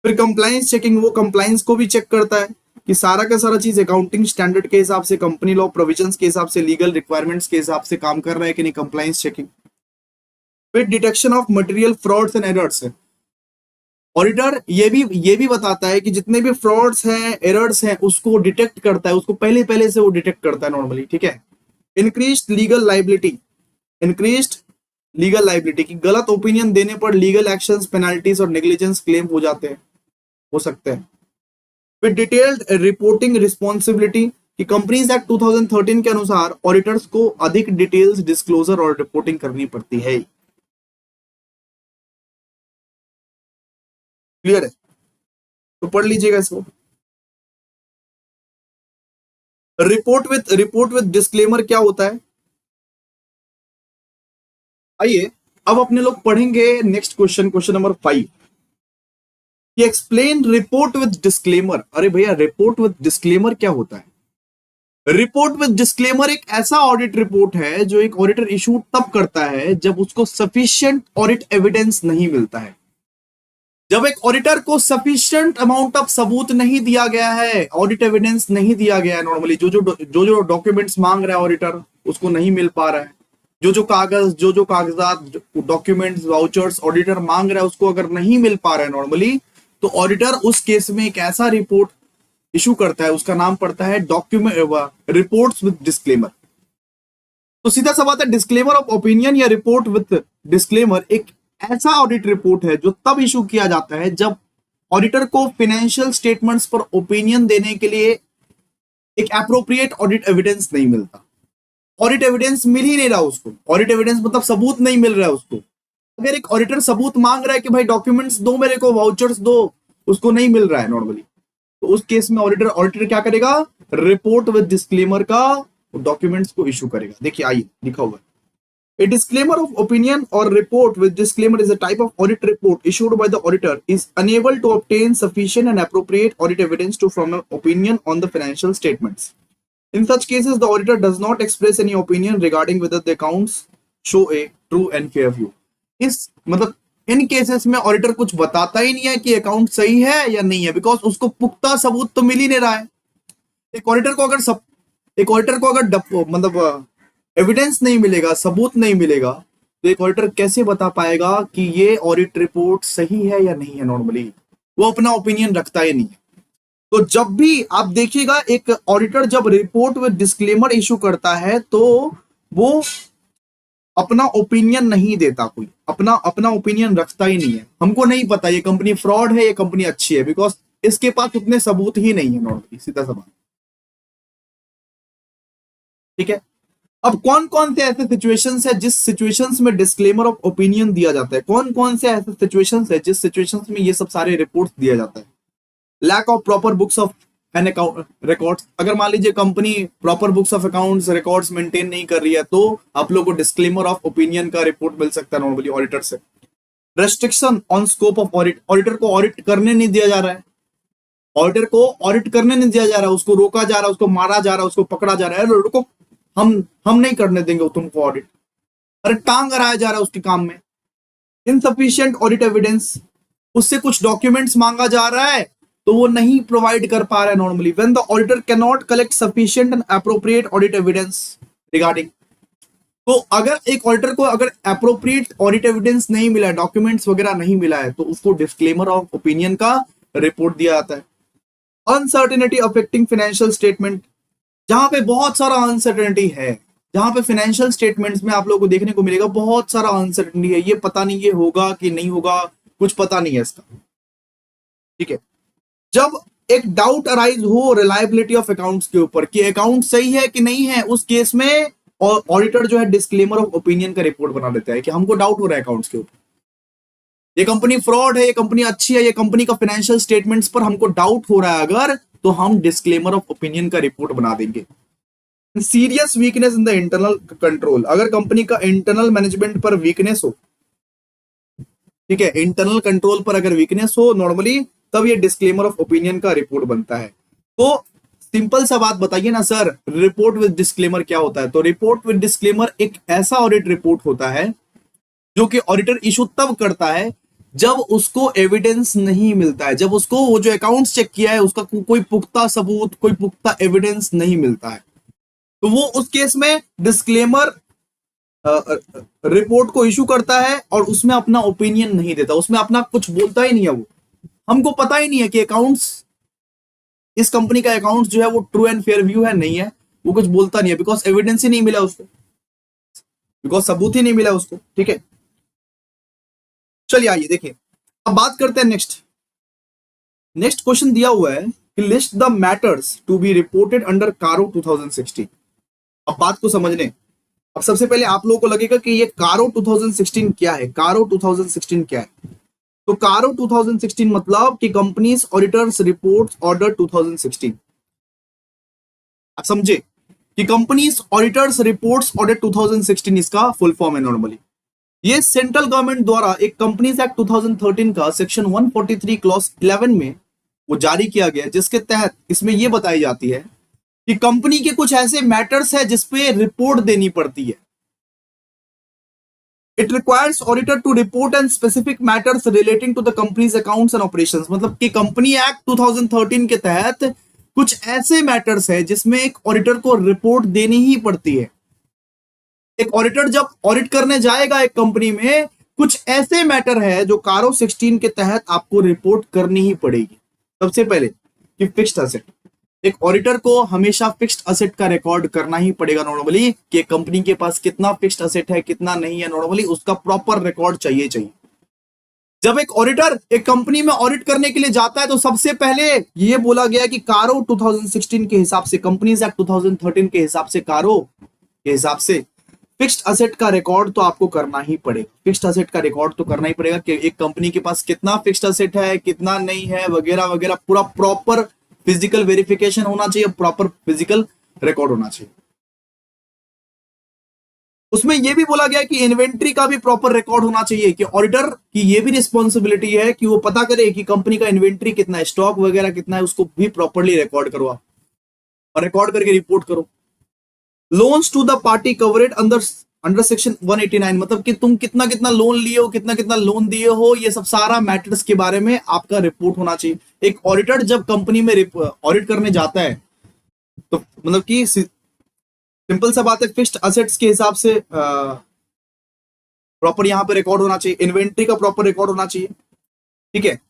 फिर कंप्लाइंस चेकिंग, वो कंप्लाइंस को भी चेक करता है कि सारा का सारा चीज अकाउंटिंग स्टैंडर्ड के हिसाब से, कंपनी लॉ प्रोविजंस के हिसाब से, लीगल रिक्वायरमेंट्स के हिसाब से काम कर रहा है कि नहीं, कंप्लाइंस चेकिंग। फिर detection of material frauds and errors है। ऑडिटर ये भी बताता है कि जितने भी फ्रॉड्स हैं, एरर्स हैं, उसको डिटेक्ट करता है, उसको पहले पहले से वो डिटेक्ट करता है नॉर्मली, ठीक है। Increased legal liability. Increased legal liability की गलत ओपिनियन देने पर लीगल एक्शंस, पेनल्टीज और नेग्लिजेंस क्लेम हो जाते हैं, हो सकते हैं। फिर डिटेल्ड रिपोर्टिंग रिस्पॉन्सिबिलिटी कि कंपनीज एक्ट 2013 के अनुसार ऑडिटर्स को अधिक डिटेल्स, डिस्क्लोजर और रिपोर्टिंग करनी पड़ती है। क्लियर है, तो पढ़ लीजिएगा इसको। रिपोर्ट विथ डिस्क्लेमर क्या होता है। आइए अब अपने लोग पढ़ेंगे next question, question number 5। Explain report with disclaimer. अरे भैया रिपोर्ट विथ डिस्क्लेमर क्या होता है। रिपोर्ट विथ डिस्क्लेमर एक ऐसा ऑडिट रिपोर्ट है जो एक ऑडिटर इशू तब करता है जब उसको सफिशिएंट ऑडिट एविडेंस नहीं मिलता है। जब एक ऑडिटर को सफिशिएंट अमाउंट ऑफ सबूत नहीं दिया गया है, ऑडिट एविडेंस नहीं दिया गया है, नॉर्मली जो डॉक्यूमेंट्स मांग रहा है ऑडिटर उसको नहीं मिल पा रहा है, जो कागजात, डॉक्यूमेंट्स, वाउचर्स ऑडिटर मांग रहा है उसको अगर नहीं मिल पा रहा है नॉर्मली, तो ऑडिटर उस केस में एक ऐसा रिपोर्ट इशू करता है, उसका नाम पड़ता है डॉक्यूमेंट रिपोर्ट्स विद डिस्क्लेमर। तो सीधा सा बात है, डिस्क्लेमर ऑफ ओपिनियन या रिपोर्ट विद डिस्क्लेमर एक ऐसा ऑडिट रिपोर्ट है जो तब इशू किया जाता है जब ऑडिटर को फाइनेंशियल स्टेटमेंट्स पर ओपिनियन देने के लिए एक एप्रोप्रिएट ऑडिट एविडेंस नहीं मिलता। ऑडिट एविडेंस मिल ही नहीं रहा उसको, ऑडिट एविडेंस मतलब सबूत नहीं मिल रहा है उसको। अगर एक ऑडिटर सबूत मांग रहा है कि भाई डॉक्यूमेंट्स दो मेरे को, वाउचर्स दो, उसको नहीं मिल रहा है नॉर्मली, तो उस केस में ऑडिटर क्या करेगा, रिपोर्ट विद डिस्क्लेमर का डॉक्यूमेंट्स को इशू करेगा। देखिए आइए लिखा हुआ है, A disclaimer of opinion or report with disclaimer is a type of audit report issued by the auditor is unable to obtain sufficient and appropriate audit evidence to form an opinion on the financial statements. In such cases, the auditor does not express any opinion regarding whether the accounts show a true and fair view. इस मतलब इन cases में auditor कुछ बताता ही नहीं है कि account सही है या नहीं है, बिकॉज उसको पुख्ता सबूत तो मिल ही नहीं रहा है। एक ऑडिटर को अगर मतलब एविडेंस नहीं मिलेगा, सबूत नहीं मिलेगा, तो एक ऑडिटर कैसे बता पाएगा कि ये ऑडिट रिपोर्ट सही है या नहीं है। नॉर्मली वो अपना ओपिनियन रखता ही नहीं है। तो जब भी आप देखिएगा एक ऑडिटर जब रिपोर्ट विद डिस्क्लेमर इशू करता है तो वो अपना ओपिनियन नहीं देता, कोई अपना ओपिनियन रखता ही नहीं है। हमको नहीं पता ये कंपनी फ्रॉड है, ये कंपनी अच्छी है, बिकॉज इसके पास उतने सबूत ही नहीं है नॉर्मली, सीधा सा बात, ठीक है। अब कौन कौन से ऐसे सिचुएशंस है जिस सिचुएशंस में डिस्क्लेमर ऑफ ओपिनियन दिया जाता है, कौन कौन से ऐसे सिचुएशंस है जिस सिचुएशंस में ये सब सारे रिपोर्ट्स दिया जाता है। Lack of proper books of an account records. अगर मान लीजिए company proper books of accounts records maintain नहीं कर रही है तो आप लोगों को डिस्क्लेमर ऑफ ओपिनियन का रिपोर्ट मिल सकता है नॉर्मली ऑडिटर से। Restriction on scope of audit, auditor को ऑडिट करने नहीं दिया जा रहा है, ऑडिटर को ऑडिट करने नहीं दिया जा रहा, उसको रोका जा रहा है, उसको मारा जा रहा है, उसको पकड़ा जा रहा है, रुको हम नहीं करने देंगे तुमको ऑडिट, अरे टांग अड़ाया जा रहा है उसके काम में। इनसफिशिएंट ऑडिट एविडेंस, उससे कुछ डॉक्यूमेंट्स मांगा जा रहा है तो वो नहीं प्रोवाइड कर पा रहा है normally. When the auditor can not collect sufficient and appropriate audit evidence regarding, तो अगर एक ऑडिटर को अगर एप्रोप्रिएट ऑडिट एविडेंस नहीं मिला है, डॉक्यूमेंट्स वगैरह नहीं मिला है, तो उसको डिस्क्लेमर ऑफ ओपिनियन का रिपोर्ट दिया जाता है। अनसर्टेनिटी अफेक्टिंग फाइनेंशियल स्टेटमेंट, जहां पे बहुत सारा अनसर्टेनिटी है, जहां पे फाइनेंशियल स्टेटमेंट्स में आप लोगों को देखने को मिलेगा बहुत सारा अनसर्टेनिटी है, ये पता नहीं ये होगा कि नहीं होगा, कुछ पता नहीं है इसका, ठीक है। जब एक डाउट अराइज हो रिलायबिलिटी ऑफ अकाउंट्स के ऊपर कि अकाउंट सही है कि नहीं है, उस केस में और ऑडिटर जो है डिस्क्लेमर ऑफ ओपिनियन का रिपोर्ट बना देता है कि हमको डाउट हो रहा है अकाउंट्स के ऊपर, ये कंपनी फ्रॉड है, ये कंपनी अच्छी है, ये कंपनी का फाइनेंशियल स्टेटमेंट्स पर हमको डाउट हो रहा है अगर, तो हम डिस्क्लेमर ऑफ ओपिनियन का रिपोर्ट बना देंगे। Serious weakness in the internal control, अगर कंपनी का इंटरनल मैनेजमेंट पर वीकनेस हो, ठीक है, इंटरनल कंट्रोल पर अगर वीकनेस हो नॉर्मली, तब ये डिस्क्लेमर ऑफ ओपिनियन का रिपोर्ट बनता है। तो सिंपल सा बात बताइए ना सर, रिपोर्ट विद डिस्क्लेमर क्या होता है? तो रिपोर्ट विद डिस्क्लेमर एक ऐसा ऑडिट रिपोर्ट होता है जो कि ऑडिटर इशू तब करता है जब उसको एविडेंस नहीं मिलता है, जब उसको वो जो अकाउंट्स चेक किया है उसका कोई पुख्ता सबूत, कोई पुख्ता एविडेंस नहीं मिलता है, तो वो उस केस में डिस्क्लेमर रिपोर्ट को इशू करता है और उसमें अपना ओपिनियन नहीं देता, उसमें अपना कुछ बोलता ही नहीं है। वो हमको पता ही नहीं है कि अकाउंट्स, इस कंपनी का अकाउंट जो है वो ट्रू एंड फेयर व्यू है नहीं है, वो कुछ बोलता नहीं है, बिकॉज एविडेंस ही नहीं मिला उसको, बिकॉज सबूत ही नहीं मिला उसको, ठीक है। चलिए आइए देखिए, अब बात करते हैं नेक्स्ट क्वेश्चन दिया हुआ है कि list the matters to be reported under CARO 2016। अब बात को समझने, अब सबसे पहले आप लोगों को लगेगा कि ये कारो 2016 क्या है, कारो 2016 क्या है? तो कारो 2016 मतलब कि कंपनीज ऑडिटर्स रिपोर्ट्स ऑर्डर 2016। आप समझे कि कंपनीज ऑडिटर्स रिपोर्ट्स ऑर्डर 2016 इसका फुल फॉर्म है नॉर्मली। ये सेंट्रल गवर्नमेंट द्वारा एक कंपनीज एक्ट 2013 का सेक्शन 143 क्लॉज 11 में वो जारी किया गया, जिसके तहत इसमें यह बताई जाती है कि कंपनी के कुछ ऐसे मैटर्स है जिसपे रिपोर्ट देनी पड़ती है। It requires auditor to report and specific matters relating to the company's accounts and operations, मतलब कि कंपनी एक्ट 2013 के तहत कुछ ऐसे मैटर्स है जिसमें एक ऑडिटर को रिपोर्ट देनी ही पड़ती है। एक ऑडिटर जब ऑडिट करने जाएगा एक कंपनी में, कुछ ऐसे मैटर है जो कारो 16 के तहत आपको रिपोर्ट करनी ही पड़ेगी। सबसे पहले कि फिक्स्ड असेट, एक ऑडिटर को हमेशा फिक्स्ड असेट का रिकॉर्ड करना ही पड़ेगा नॉर्मली, कि कंपनी के पास कितना फिक्स्ड असेट है कितना नहीं है, नॉर्मली उसका प्रॉपर रिकॉर्ड चाहिए। जब एक ऑडिटर एक कंपनी में ऑडिट करने के लिए जाता है तो सबसे पहले यह बोला गया कि कारो 2016 के हिसाब से, कंपनीज एक्ट 2013 के हिसाब से, कारो के हिसाब से फिक्स्ड असेट का रिकॉर्ड तो आपको करना ही पड़ेगा। फिक्स्ड असेट का रिकॉर्ड तो करना ही पड़ेगा कि एक कंपनी के पास कितना फिक्स्ड असेट है कितना नहीं है वगैरह वगैरह, पूरा प्रॉपर फिजिकल वेरिफिकेशन होना चाहिए, प्रॉपर फिजिकल रिकॉर्ड होना चाहिए। उसमें यह भी बोला गया कि इन्वेंट्री का भी प्रॉपर रिकॉर्ड होना चाहिए, कि ऑडिटर की यह भी रिस्पॉन्सिबिलिटी है कि वो पता करे कि कंपनी का इन्वेंट्री कितना है, स्टॉक वगैरह कितना है, उसको भी प्रॉपरली रिकॉर्ड करो आप, और रिकॉर्ड करके रिपोर्ट करो। Loans to the party covered under section 189, मतलब कि तुम कितना कितना लोन लिए हो, कितना कितना लोन दिए हो, ये सब सारा मैटर्स के बारे में आपका रिपोर्ट होना चाहिए। एक ऑडिटर जब कंपनी में ऑडिट करने जाता है तो मतलब कि सिंपल सा बात है, फिक्स्ड असेट्स के हिसाब से प्रॉपर यहां पे रिकॉर्ड होना चाहिए, इन्वेंट्री का प्रॉपर रिकॉर्ड होना चाहिए, ठीक है।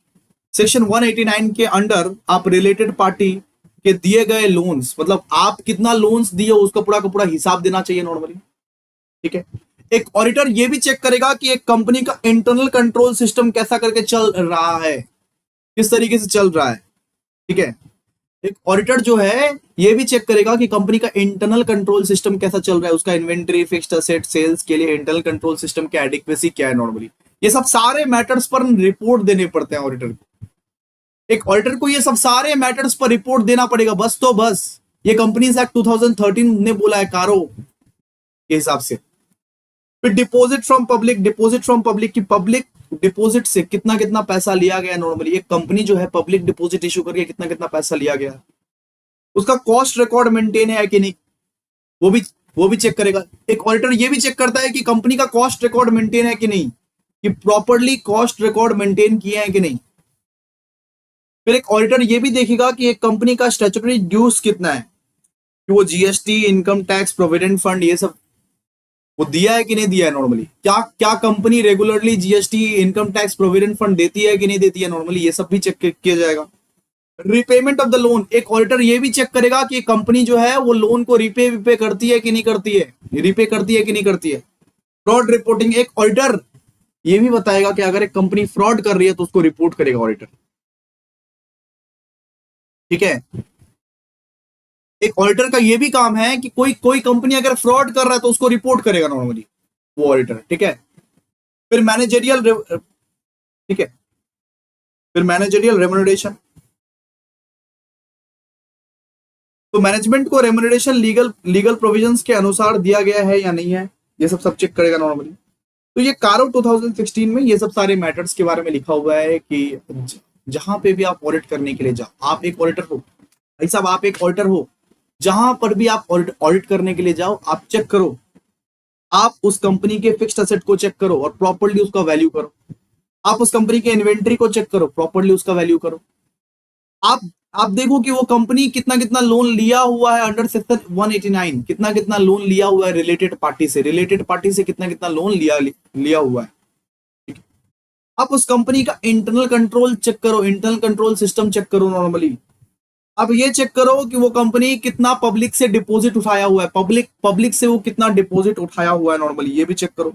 सेक्शन 189 के अंडर आप रिलेटेड पार्टी के दिए गए लोन्स, मतलब आप कितना लोन्स दिए हो उसका पूरा का पूरा हिसाब देना चाहिए नॉर्मली, ठीक है। एक ऑडिटर ये भी चेक करेगा कि एक कंपनी का इंटरनल कंट्रोल सिस्टम कैसा करके चल रहा है, किस तरीके से चल रहा है, ठीक है। एक ऑडिटर जो है ये भी चेक करेगा कि कंपनी का इंटरनल कंट्रोल सिस्टम कैसा चल रहा है, उसका इन्वेंट्री, फिक्स्ड असेट, सेल्स के लिए इंटरनल कंट्रोल सिस्टम की एडिक्वेसी क्या है नॉर्मली, ये सब सारे मैटर्स पर रिपोर्ट देने पड़ते हैं ऑडिटर को। एक ऑडिटर को ये सब सारे मैटर्स पर रिपोर्ट देना पड़ेगा, बस तो बस ये कंपनीज एक्ट 2013 ने बोला है कारो के हिसाब से। फिर डिपॉजिट फ्रॉम पब्लिक की पब्लिक डिपॉजिट से कितना कितना पैसा लिया गया नॉर्मली, एक कंपनी जो है पब्लिक डिपॉजिट इशू करके कितना कितना पैसा लिया गया, उसका कॉस्ट रिकॉर्ड मेंटेन है कि नहीं, वो भी वो भी चेक करेगा। एक ऑडिटर ये भी चेक करता है कि कंपनी का कॉस्ट रिकॉर्ड मेंटेन है कि नहीं, कि प्रॉपरली कॉस्ट रिकॉर्ड मेंटेन किए हैं कि नहीं। फिर एक ऑडिटर ये भी देखेगा कि एक कंपनी का स्टैट्यूटरी ड्यूज कितना है, कि वो GST, income tax, provident fund, ये सब वो दिया है कि नहीं दिया है नॉर्मली। क्या क्या company regularly GST, income tax, provident fund देती है कि नहीं देती है नॉर्मली, ये सब भी चेक किया जाएगा। रिपेमेंट ऑफ द लोन, एक ऑडिटर ये भी चेक करेगा कि कंपनी जो है वो लोन को रिपे करती है कि नहीं करती है, रिपे करती है कि नहीं करती है। फ्रॉड रिपोर्टिंग, एक ऑडिटर ये भी बताएगा कि अगर एक कंपनी फ्रॉड कर रही है तो उसको रिपोर्ट करेगा ऑडिटर, ठीक है। एक ऑडिटर का ये भी काम है कि कोई कोई कंपनी अगर फ्रॉड कर रहा है तो उसको रिपोर्ट करेगा नॉर्मली वो ऑडिटर, ठीक है। फिर मैनेजरियल, ठीक है, फिर मैनेजरियल रेम्युनरेशन, तो मैनेजमेंट को रेम्युनरेशन लीगल प्रोविजंस के अनुसार दिया गया है या नहीं है, ये सब चेक करेगा नॉर्मली। तो ये कारो 2016 में ये सब सारे मैटर्स के बारे में लिखा हुआ है कि जहां पे भी आप ऑडिट करने के लिए जाओ, आप एक ऑडिटर हो भाई साहब, आप एक ऑडिटर हो, जहां पर भी आप ऑडिट करने के लिए जाओ, आप चेक करो, आप उस कंपनी के फिक्स्ड एसेट को चेक करो और प्रॉपर्ली उसका वैल्यू करो, आप उस कंपनी के इन्वेंट्री को चेक करो, प्रॉपर्ली उसका वैल्यू करो, आप आप देखो कि वो कंपनी कितना कितना लोन लिया हुआ है अंडर सेक्शन 189, कितना कितना लोन लिया हुआ है रिलेटेड पार्टी से कितना कितना लोन लिया हुआ है। आप उस कंपनी का इंटरनल कंट्रोल चेक करो, इंटरनल कंट्रोल सिस्टम चेक करो नॉर्मली। अब ये चेक करो कि वो कंपनी कितना पब्लिक से डिपॉजिट उठाया हुआ है, पब्लिक से वो कितना डिपॉजिट उठाया हुआ है नॉर्मली, ये भी चेक करो।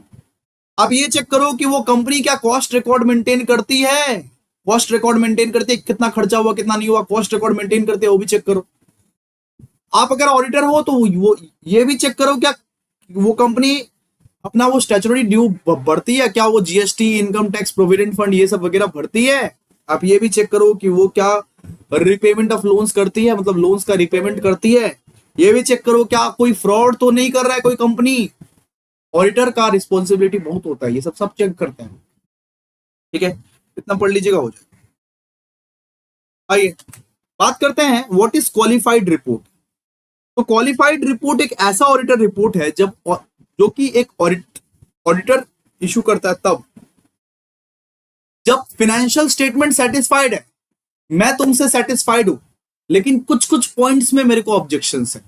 अब ये चेक करो कि वो कंपनी क्या कॉस्ट रिकॉर्ड मेंटेन करती है, कॉस्ट रिकॉर्ड मेंटेन करती है, कितना खर्चा हुआ कितना नहीं हुआ, कॉस्ट रिकॉर्ड मेंटेन करते हैं, वो भी चेक करो। आप अगर ऑडिटर हो तो वो ये भी चेक करो क्या वो कंपनी अपना वो स्टैट्यूटरी ड्यू भरती है, क्या वो GST, income tax, provident fund ये सब वगैरह भरती है। आप ये भी चेक करो कि वो क्या रिपेमेंट ऑफ लोन्स करती है, मतलब लोन्स का रिपेमेंट करती है। ये भी चेक करो क्या कोई फ्रॉड तो नहीं कर रहा है कोई कंपनी। ऑडिटर का रिस्पॉन्सिबिलिटी बहुत होता है, ये सब चेक करते हैं, ठीक है, इतना पढ़ लीजिएगा हो जाए। आइए बात करते हैं व्हाट इज क्वालिफाइड रिपोर्ट। तो क्वालिफाइड रिपोर्ट एक ऐसा ऑडिटर रिपोर्ट है जब जो कि एक ऑडिटर इशू करता है तब जब फाइनेंशियल स्टेटमेंट सेटिस्फाइड है, मैं तुमसे सेटिस्फाइड हूं, लेकिन कुछ कुछ पॉइंट्स में मेरे को ऑब्जेक्शंस है।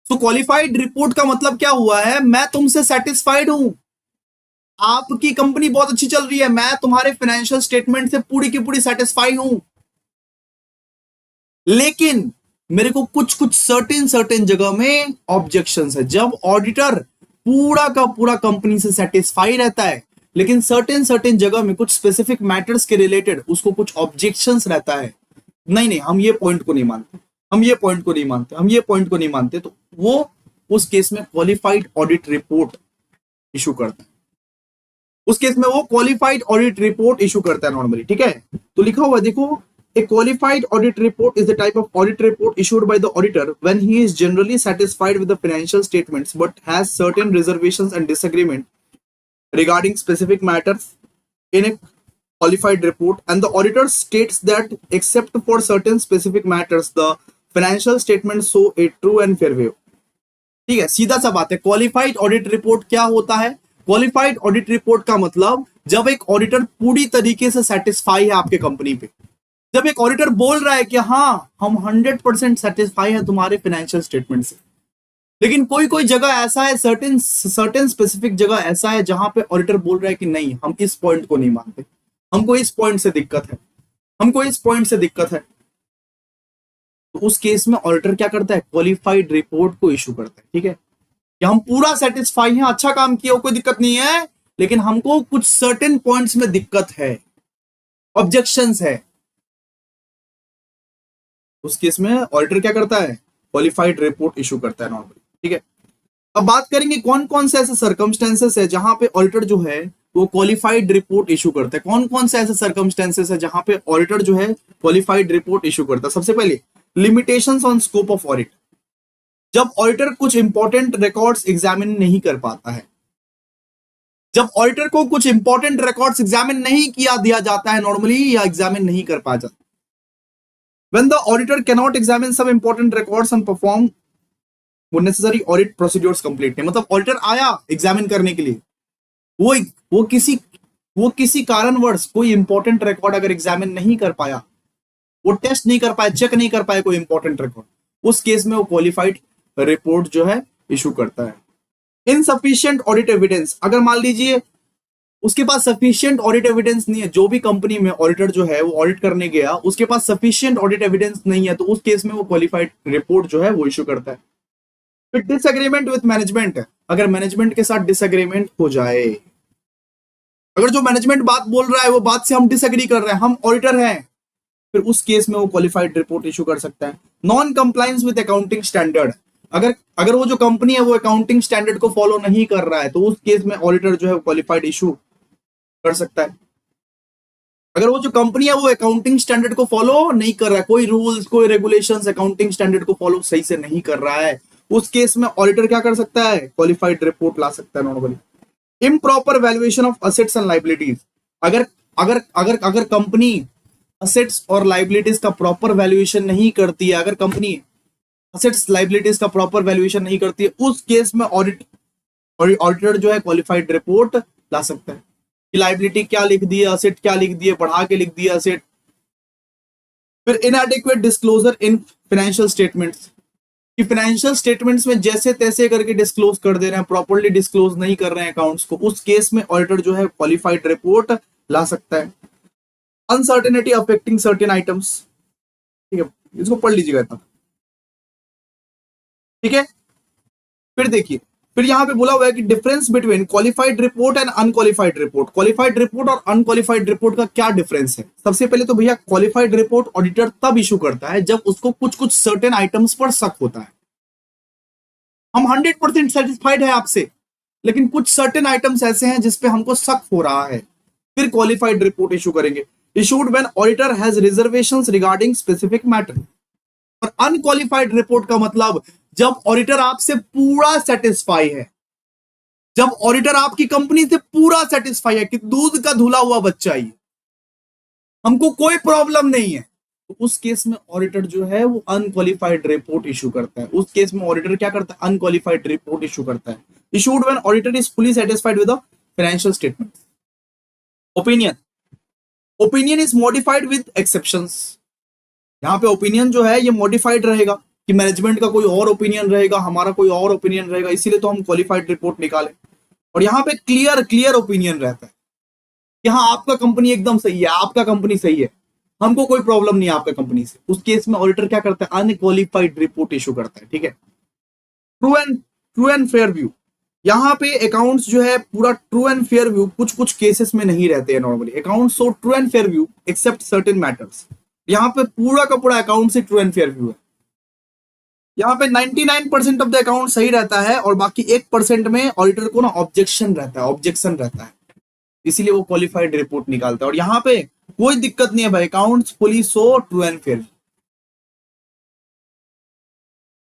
तो क्वालिफाइड रिपोर्ट का मतलब क्या हुआ है, मैं तुमसे सेटिस्फाइड हूं, आपकी कंपनी बहुत अच्छी चल रही है, मैं तुम्हारे फाइनेंशियल स्टेटमेंट से पूरी की पूरी सेटिस्फाई हूं, लेकिन मेरे को कुछ कुछ सर्टेन जगह में ऑब्जेक्शंस है। जब ऑडिटर पूरा का पूरा कंपनी से सेटिस्फाई रहता है, लेकिन सर्टेन जगह में कुछ स्पेसिफिक मैटर्स के रिलेटेड उसको कुछ ऑब्जेक्शंस रहता है, नहीं हम ये पॉइंट को नहीं मानते, हम ये पॉइंट को नहीं मानते, हम ये पॉइंट को नहीं मानते, तो वो उस केस में क्वालिफाइड ऑडिट रिपोर्ट इशू करता है। उस केस में वो क्वालिफाइड ऑडिट रिपोर्ट इशू करता है नॉर्मली, ठीक है। तो लिखा हुआ है देखो, a qualified audit report is the type of audit report issued by the auditor when he is generally satisfied with the financial statements but has certain reservations and disagreement regarding specific matters in a qualified report, and the auditor states that except for certain specific matters the financial statements show a true and fair view। ठीक है, सीधा सा बात है। Qualified audit report क्या होता है? Qualified audit report का मतलब जब एक ऑडिटर पूरी तरीके से सेटिस्फाई है आपके कंपनी पे, जब एक ऑडिटर बोल रहा है कि हाँ हम 100% सेटिस्फाई है तुम्हारे फाइनेंशियल स्टेटमेंट से, लेकिन कोई कोई जगह ऐसा है, सर्टेन स्पेसिफिक जगह ऐसा है जहां पे ऑडिटर बोल रहा है कि नहीं हम इस पॉइंट को नहीं मानते, हमको इस पॉइंट से दिक्कत है, हमको इस पॉइंट से दिक्कत है। तो उस केस में ऑडिटर क्या करता है? क्वालिफाइड रिपोर्ट को इशू करता है, ठीक है, कि हम पूरा सेटिस्फाई हैं, अच्छा काम किया, कोई दिक्कत नहीं है, लेकिन हमको कुछ सर्टेन पॉइंट्स में दिक्कत है, ऑब्जेक्शंस है। उस केस में ऑडिटर क्या करता है? क्वालिफाइड रिपोर्ट इशू करता है नॉर्मली, ठीक है। अब बात करेंगे कौन कौन से ऐसे सर्कमस्टेंसेस है जहां पे ऑडिटर जो है वो क्वालिफाइड रिपोर्ट इशू करता है। कौन कौन से ऐसे सर्कमस्टेंसेस है जहां पे ऑडिटर जो है क्वालिफाइड रिपोर्ट इशू करता है? सबसे पहले limitations on scope of audit, जब ऑडिटर कुछ इंपॉर्टेंट रिकॉर्ड्स एग्जामिन नहीं कर पाता है, जब ऑडिटर को कुछ इंपॉर्टेंट रिकॉर्ड्स एग्जामिन नहीं किया दिया जाता है नॉर्मली, या एग्जामिन नहीं कर पाया जाता, when the auditor cannot examine some important records and perform वो नेसेसरी ऑडिट प्रोसीड्योर्स कंप्लीट नहीं, मतलब ऑडिटर आया एग्जामिन करने के लिए, वो वो किसी वो किसी कारणवश कोई इंपॉर्टेंट रिकॉर्ड अगर एग्जामिन नहीं कर पाया, वो टेस्ट नहीं कर पाया, चेक नहीं कर पाया कोई इंपॉर्टेंट रिकॉर्ड, उस केस में वो क्वालिफाइड रिपोर्ट जो है इशू करता है। इनसफिशिएंट ऑडिट एविडेंस, अगर मान लीजिए उसके पास सफिशिएंट ऑडिट एविडेंस नहीं है, जो भी कंपनी में ऑडिटर जो है वो ऑडिट करने गया, उसके पास सफिशिएंट ऑडिट एविडेंस नहीं है, तो उस केस में वो क्वालिफाइड रिपोर्ट जो है वो इशू करता है। फिर डिसएग्रीमेंट विद मैनेजमेंट, अगर मैनेजमेंट के साथ डिसएग्रीमेंट हो जाए, अगर जो मैनेजमेंट बात बोल रहा है वो बात से हम डिसएग्री कर रहे हैं, हम ऑडिटर हैं, फिर उस केस में वो क्वालिफाइड रिपोर्ट इशू कर सकता है। Non compliance with accounting standard, अगर अगर वो जो कंपनी है वो अकाउंटिंग स्टैंडर्ड को फॉलो नहीं कर रहा है, तो उस केस में ऑडिटर जो है क्वालिफाइड इशू कर सकता है। अगर वो जो कंपनी है वो अकाउंटिंग स्टैंडर्ड को फॉलो नहीं कर रहा है, कोई रूल्स कोई रेगुलेशंस अकाउंटिंग स्टैंडर्ड को फॉलो सही से नहीं कर रहा है, उस केस में ऑडिटर क्या कर सकता है, क्वालिफाइड रिपोर्ट ला सकता है normally. Improper valuation of assets and liabilities, अगर अगर अगर अगर कंपनी असेट्स और लाइबिलिटीज का प्रॉपर वैल्यूएशन नहीं करती है, अगर कंपनी असेट्स लाइबिलिटीज का प्रॉपर वैल्यूएशन नहीं करती है, उस केस में ऑडिटर जो है क्वालिफाइड रिपोर्ट ला सकता है कि लाइबिलिटी क्या लिख दी है, असेट क्या लिख दी है, बढ़ा के लिख दिया असेट। फिर इनएडिक्वेट डिस्क्लोजर इन फाइनेंशियल स्टेटमेंट्स, कि फाइनेंशियल स्टेटमेंट्स में जैसे तैसे करके डिस्क्लोज कर दे रहे हैं, प्रॉपर्ली डिस्क्लोज नहीं कर रहे हैं अकाउंट्स को, उस केस में ऑडिटर जो है क्वालिफाइड रिपोर्ट ला सकता है। अनसर्टेनिटी अफेक्टिंग सर्टेन आइटम्स, ठीक है, इसको पढ़ लीजिएगा इतना, ठीक है। फिर देखिए, फिर यहां पे बोला हुआ है कि difference between qualified report and unqualified report, qualified report और अनक्वालिफाइड रिपोर्ट का क्या डिफरेंस है। सबसे पहले तो भैया क्वालिफाइड रिपोर्ट ऑडिटर तब इशू करता है जब उसको कुछ कुछ सर्टेन आइटम्स पर शक होता है। हम 100% सेटिस्फाइड है आपसे, लेकिन कुछ सर्टेन आइटम्स ऐसे हैं जिसपे हमको शक हो रहा है, फिर क्वालिफाइड रिपोर्ट इशू करेंगे। Issued when auditor has reservations regarding specific matter. और अनक्वालिफाइड रिपोर्ट का मतलब जब ऑडिटर आपसे पूरा सेटिस्फाई है, जब ऑडिटर आपकी कंपनी से पूरा सेटिस्फाई है कि दूध का धुला हुआ बच्चा ही, हमको कोई प्रॉब्लम नहीं है, तो उस केस में ऑडिटर जो है वो अनक्वालिफाइड रिपोर्ट इशू करता है। उस केस में ऑडिटर क्या करता है, अनक्वालिफाइड रिपोर्ट इशू करता है। Issued when auditor is fully satisfied with the financial statement. Opinion, opinion is modified with exceptions, यहाँ पे ओपिनियन जो है ये मॉडिफाइड रहेगा कि मैनेजमेंट का कोई और ओपिनियन रहेगा, हमारा कोई और ओपिनियन रहेगा, इसीलिए तो हम क्वालिफाइड रिपोर्ट निकाले। और यहाँ पे क्लियर क्लियर ओपिनियन रहता है कि हाँ आपका कंपनी एकदम सही है, आपका कंपनी सही है, हमको कोई प्रॉब्लम नहीं है आपका कंपनी से, उस केस में ऑडिटर क्या करता है, अनक्वालिफाइड रिपोर्ट इशू करता है, ठीक है। ट्रू एंड फेयर व्यू, यहाँ पे अकाउंट्स जो है पूरा ट्रू एंड फेयर व्यू कुछ कुछ केसेस में नहीं रहते हैं normally. Accounts show true and fair view except certain matters, यहाँ पे पूरा का पूरा अकाउंट से ट्रू एंड फेयर व्यू है। यहाँ पे 99% ऑफ द अकाउंट सही रहता है और बाकी 1% में ऑडिटर को ना ऑब्जेक्शन रहता है, इसीलिए वो क्वालिफाइड रिपोर्ट निकालता है। और यहाँ पे कोई दिक्कत नहीं है भाई, accounts fully so true and fair,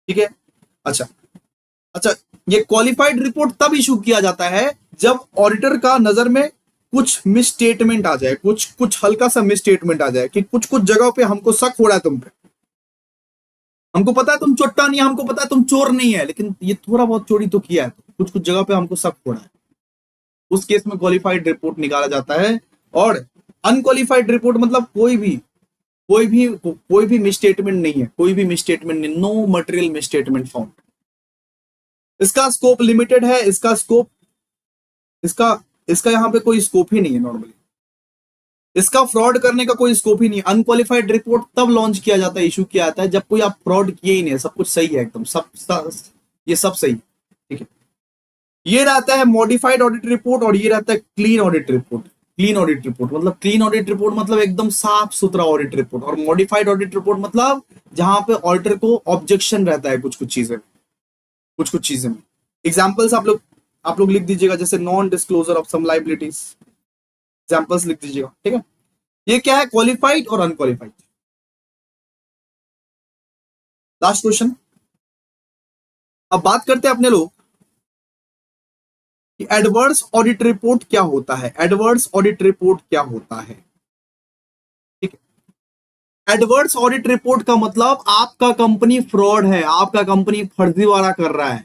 ठीक है। अच्छा अच्छा, ये क्वालिफाइड रिपोर्ट तब इशू किया जाता है जब ऑडिटर का नजर में कुछ मिसस्टेटमेंट आ जाए, कुछ कुछ हल्का सा मिसस्टेटमेंट आ जाए कि कुछ कुछ जगह पे हमको शक हो रहा है तुम पे, हमको पता है तुम चोट्टा नहीं है, हमको पता है तुम चोर नहीं है, लेकिन ये थोड़ा बहुत चोरी तो किया है, कुछ कुछ जगह पे हमको शक हो रहा है, उस केस में क्वालिफाइड रिपोर्ट निकाला जाता है। और अनक्वालिफाइड रिपोर्ट मतलब कोई भी मिसस्टेटमेंट नहीं है, कोई भी मिसस्टेटमेंट नहीं, नो मटेरियल मिसस्टेटमेंट फाउंड। इसका स्कोप लिमिटेड है, इसका स्कोप इसका इसका यहाँ पे कोई स्कोप ही नहीं है नॉर्मली, इसका फ्रॉड करने का कोई स्कोप ही नहीं है। अनक्वालिफाइड रिपोर्ट तब लॉन्च किया जाता है, इशू किया जाता है जब कोई आप फ्रॉड किए ही नहीं है, सब कुछ सही है एकदम, ये सब सही, ठीक है। ये रहता है मॉडिफाइड ऑडिट रिपोर्ट और ये रहता है clean audit report. Clean audit report मतलब क्लीन ऑडिट रिपोर्ट मतलब एकदम साफ सुथरा ऑडिट रिपोर्ट, और मॉडिफाइड ऑडिट रिपोर्ट मतलब जहां पे ऑडिटर को ऑब्जेक्शन रहता है कुछ कुछ चीजें में। एग्जांपल्स आप लोग लिख दीजिएगा, जैसे non disclosure of some liabilities, examples लिख दीजिएगा, ठीक है। ये क्या है, क्वालिफाइड और अनक्वालिफाइड। लास्ट क्वेश्चन, अब बात करते हैं अपने लोग कि एडवर्स ऑडिट रिपोर्ट क्या होता है। एडवर्स ऑडिट रिपोर्ट क्या होता है, ठीक है। एडवर्स ऑडिट रिपोर्ट का मतलब आपका कंपनी फ्रॉड है, आपका कंपनी फर्जीवाड़ा कर रहा है,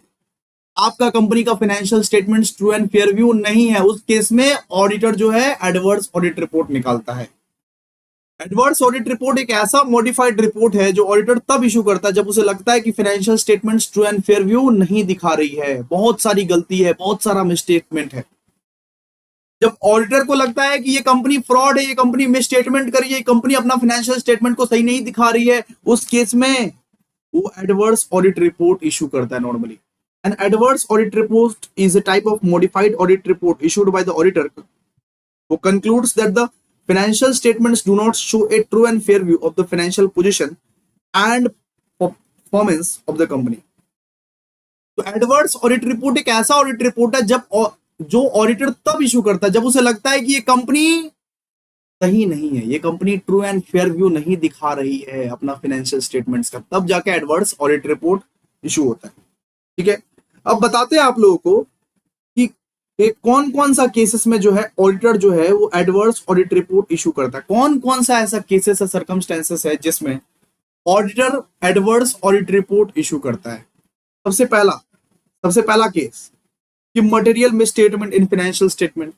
आपका कंपनी का financial statements true and fair view नहीं है, उस केस में ऑडिटर जो है एडवर्स ऑडिट रिपोर्ट निकालता है। एडवर्स ऑडिट रिपोर्ट एक ऐसा मॉडिफाइड रिपोर्ट है जो ऑडिटर तब इशू करता है जब उसे लगता है कि financial statements true and fair view नहीं दिखा रही है, बहुत सारी गलती है, बहुत सारा मिसस्टेटमेंट है। जब ऑडिटर को लगता है कि ये कंपनी फ्रॉड है, ये कंपनी मिसस्टेटमेंट कर रही है, ये कंपनी अपना फाइनेंशियल स्टेटमेंट को सही नहीं दिखा रही है, उस केस में वो एडवर्स ऑडिट रिपोर्ट इशू करता है normally. An adverse audit report is a type of modified audit report issued by the auditor who concludes that the financial statements do not show a true and fair view of the financial position and performance of the company. तो adverse audit report एक ऐसा audit report है जब जो auditor तब issue करता है जब उसे लगता है कि ये कंपनी सही नहीं है, ये company true and fair view नहीं दिखा रही है अपना फाइनेंशियल स्टेटमेंट्स का, तब जाके एडवर्स ऑडिट रिपोर्ट इशू होता है, ठीक है। अब बताते हैं आप लोगों को कि कौन कौन सा केसेस में जो है ऑडिटर जो है वो एडवर्स ऑडिट रिपोर्ट इशू करता है, कौन कौन सा ऐसा केसेस है, सर्कमस्टेंसेस है जिसमें auditor adverse audit report issue करता है। सबसे पहला केस कि material misstatement in financial statement.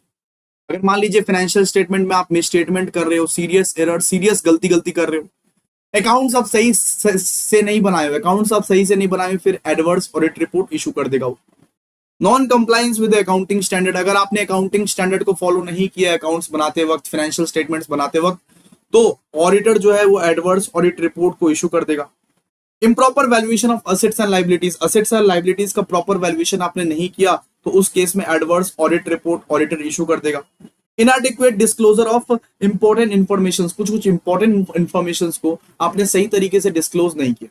अगर मान लीजिए फाइनेंशियल स्टेटमेंट में आप मिसस्टेटमेंट कर रहे हो, सीरियस एरर, सीरियस गलती कर रहे हो, अकाउंट्स आप सही से नहीं बनाए हुए, अकाउंट्स आप सही से नहीं बनाए हुए, फिर एडवर्स ऑडिट रिपोर्ट इशू कर देगा वो। Non compliance with accounting standard, अगर आपने अकाउंटिंग स्टैंडर्ड को फॉलो नहीं किया अकाउंट्स बनाते वक्त, फाइनेंशियल स्टेटमेंट्स बनाते वक्त, तो ऑडिटर जो है वो एडवर्स ऑडिट रिपोर्ट को इशू कर देगा। Improper valuation of assets and liabilities, assets and liabilities का प्रॉपर वैल्यूएशन आपने नहीं किया तो उस केस में adverse audit report auditor issue कर देगा। इनएडिक्वेट डिस्क्लोजर ऑफ इंपॉर्टेंट इन्फॉर्मेशन, कुछ इंपॉर्टेंट इन्फॉर्मेशन को आपने सही तरीके से डिस्क्लोज नहीं किया,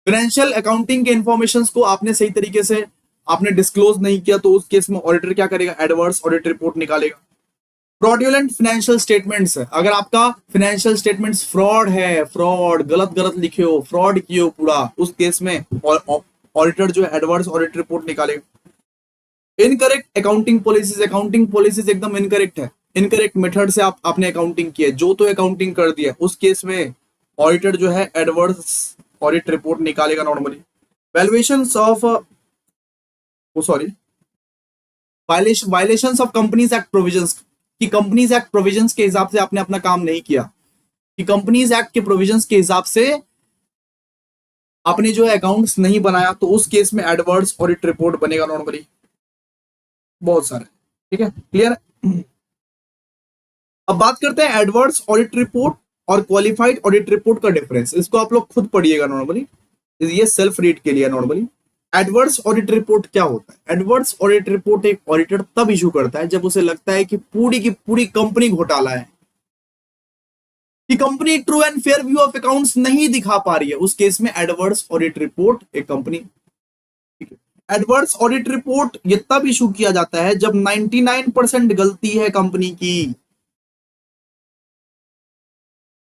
फाइनेंशियल अकाउंटिंग के इन्फॉर्मेशन को आपने सही तरीके से आपने डिस्क्लोज नहीं किया, तो उस केस में ऑडिटर क्या करेगा, एडवर्स ऑडिट रिपोर्ट निकालेगा। फ्रॉडुलेंट फाइनेंशियल स्टेटमेंट्स है, अगर आपका फाइनेंशियल स्टेटमेंट्स फ्रॉड है, फ्रॉड गलत लिखे हो, फ्रॉड किए हो पूरा, उस केस में ऑडिटर जो है एडवर्स ऑडिट रिपोर्ट निकालेगा। इनकरेक्ट अकाउंटिंग पॉलिसीज एकदम इनकरेक्ट है, इनकरेक्ट मेथड से आपने अकाउंटिंग की है, जो तो अकाउंटिंग कर दिया, उस केस में ऑडिटर जो है एडवर्स ऑडिट रिपोर्ट निकालेगा normally. Valuations of violations of companies act provisions, कि कंपनीज एक्ट प्रोविजंस के हिसाब से आपने अपना काम नहीं किया, कि कंपनीज एक्ट के प्रोविजंस के हिसाब से आपने जो है अकाउंट्स नहीं बनाया, तो उस केस में एडवर्स ऑडिट रिपोर्ट बनेगा नॉर्मली। बहुत सारे, ठीक है, क्लियर। अब बात करते हैं एडवर्स ऑडिट रिपोर्ट और क्वालिफाइड ऑडिट रिपोर्ट का डिफरेंस, इसको आप लोग खुद पढ़िएगा नॉर्मली, ये सेल्फ रीड के लिए नॉर्मली। एडवर्स ऑडिट रिपोर्ट क्या होता है? एडवर्स ऑडिट रिपोर्ट एक ऑडिटर तब इशू करता है जब उसे लगता है कि पूरी की पूरी कंपनी घोटाला है, कि company true and fair view of accounts नहीं दिखा पा रही है, उस केस में एडवर्स ऑडिट रिपोर्ट एक कंपनी। एडवर्स ऑडिट रिपोर्ट ये तब इशू किया जाता है जब 99% गलती है कंपनी की,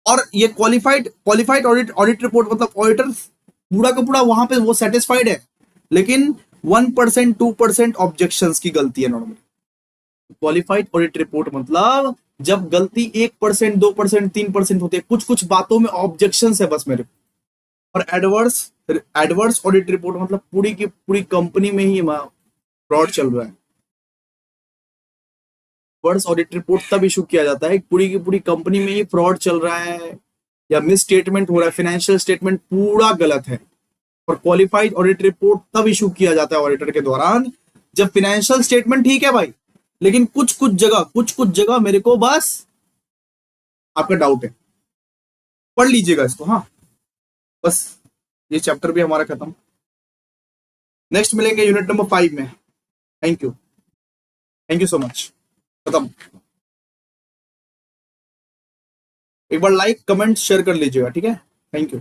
और ये क्वालिफाइड ऑडिट रिपोर्ट मतलब ऑडिटर पूरा का पूरा वहां पे वो सेटिस्फाइड है, लेकिन 1% 2% ऑब्जेक्शंस की गलती है नॉर्मली। क्वालिफाइड ऑडिट रिपोर्ट मतलब जब गलती 1%, 2%, 3% होती है, कुछ बातों में ऑब्जेक्शन है बस मेरे, और एडवर्स ऑडिट रिपोर्ट मतलब पूरी की पूरी कंपनी में ही फ्रॉड चल रहा है। एडवर्स ऑडिट रिपोर्ट तब इशू किया जाता है पूरी की पूरी कंपनी में ही फ्रॉड चल रहा है या मिस स्टेटमेंट हो रहा है, फाइनेंशियल स्टेटमेंट पूरा गलत है। और क्वालिफाइड ऑडिट रिपोर्ट तब इशू किया जाता है ऑडिटर के दौरान जब फाइनेंशियल स्टेटमेंट ठीक है भाई, लेकिन कुछ जगह मेरे को बस आपका डाउट है, पढ़ लीजिएगा इसको। हाँ, बस ये चैप्टर भी हमारा खत्म। नेक्स्ट मिलेंगे यूनिट नंबर 5 में। Thank you so much. खत्म। एक बार लाइक कमेंट शेयर कर लीजिएगा, ठीक है। Thank you.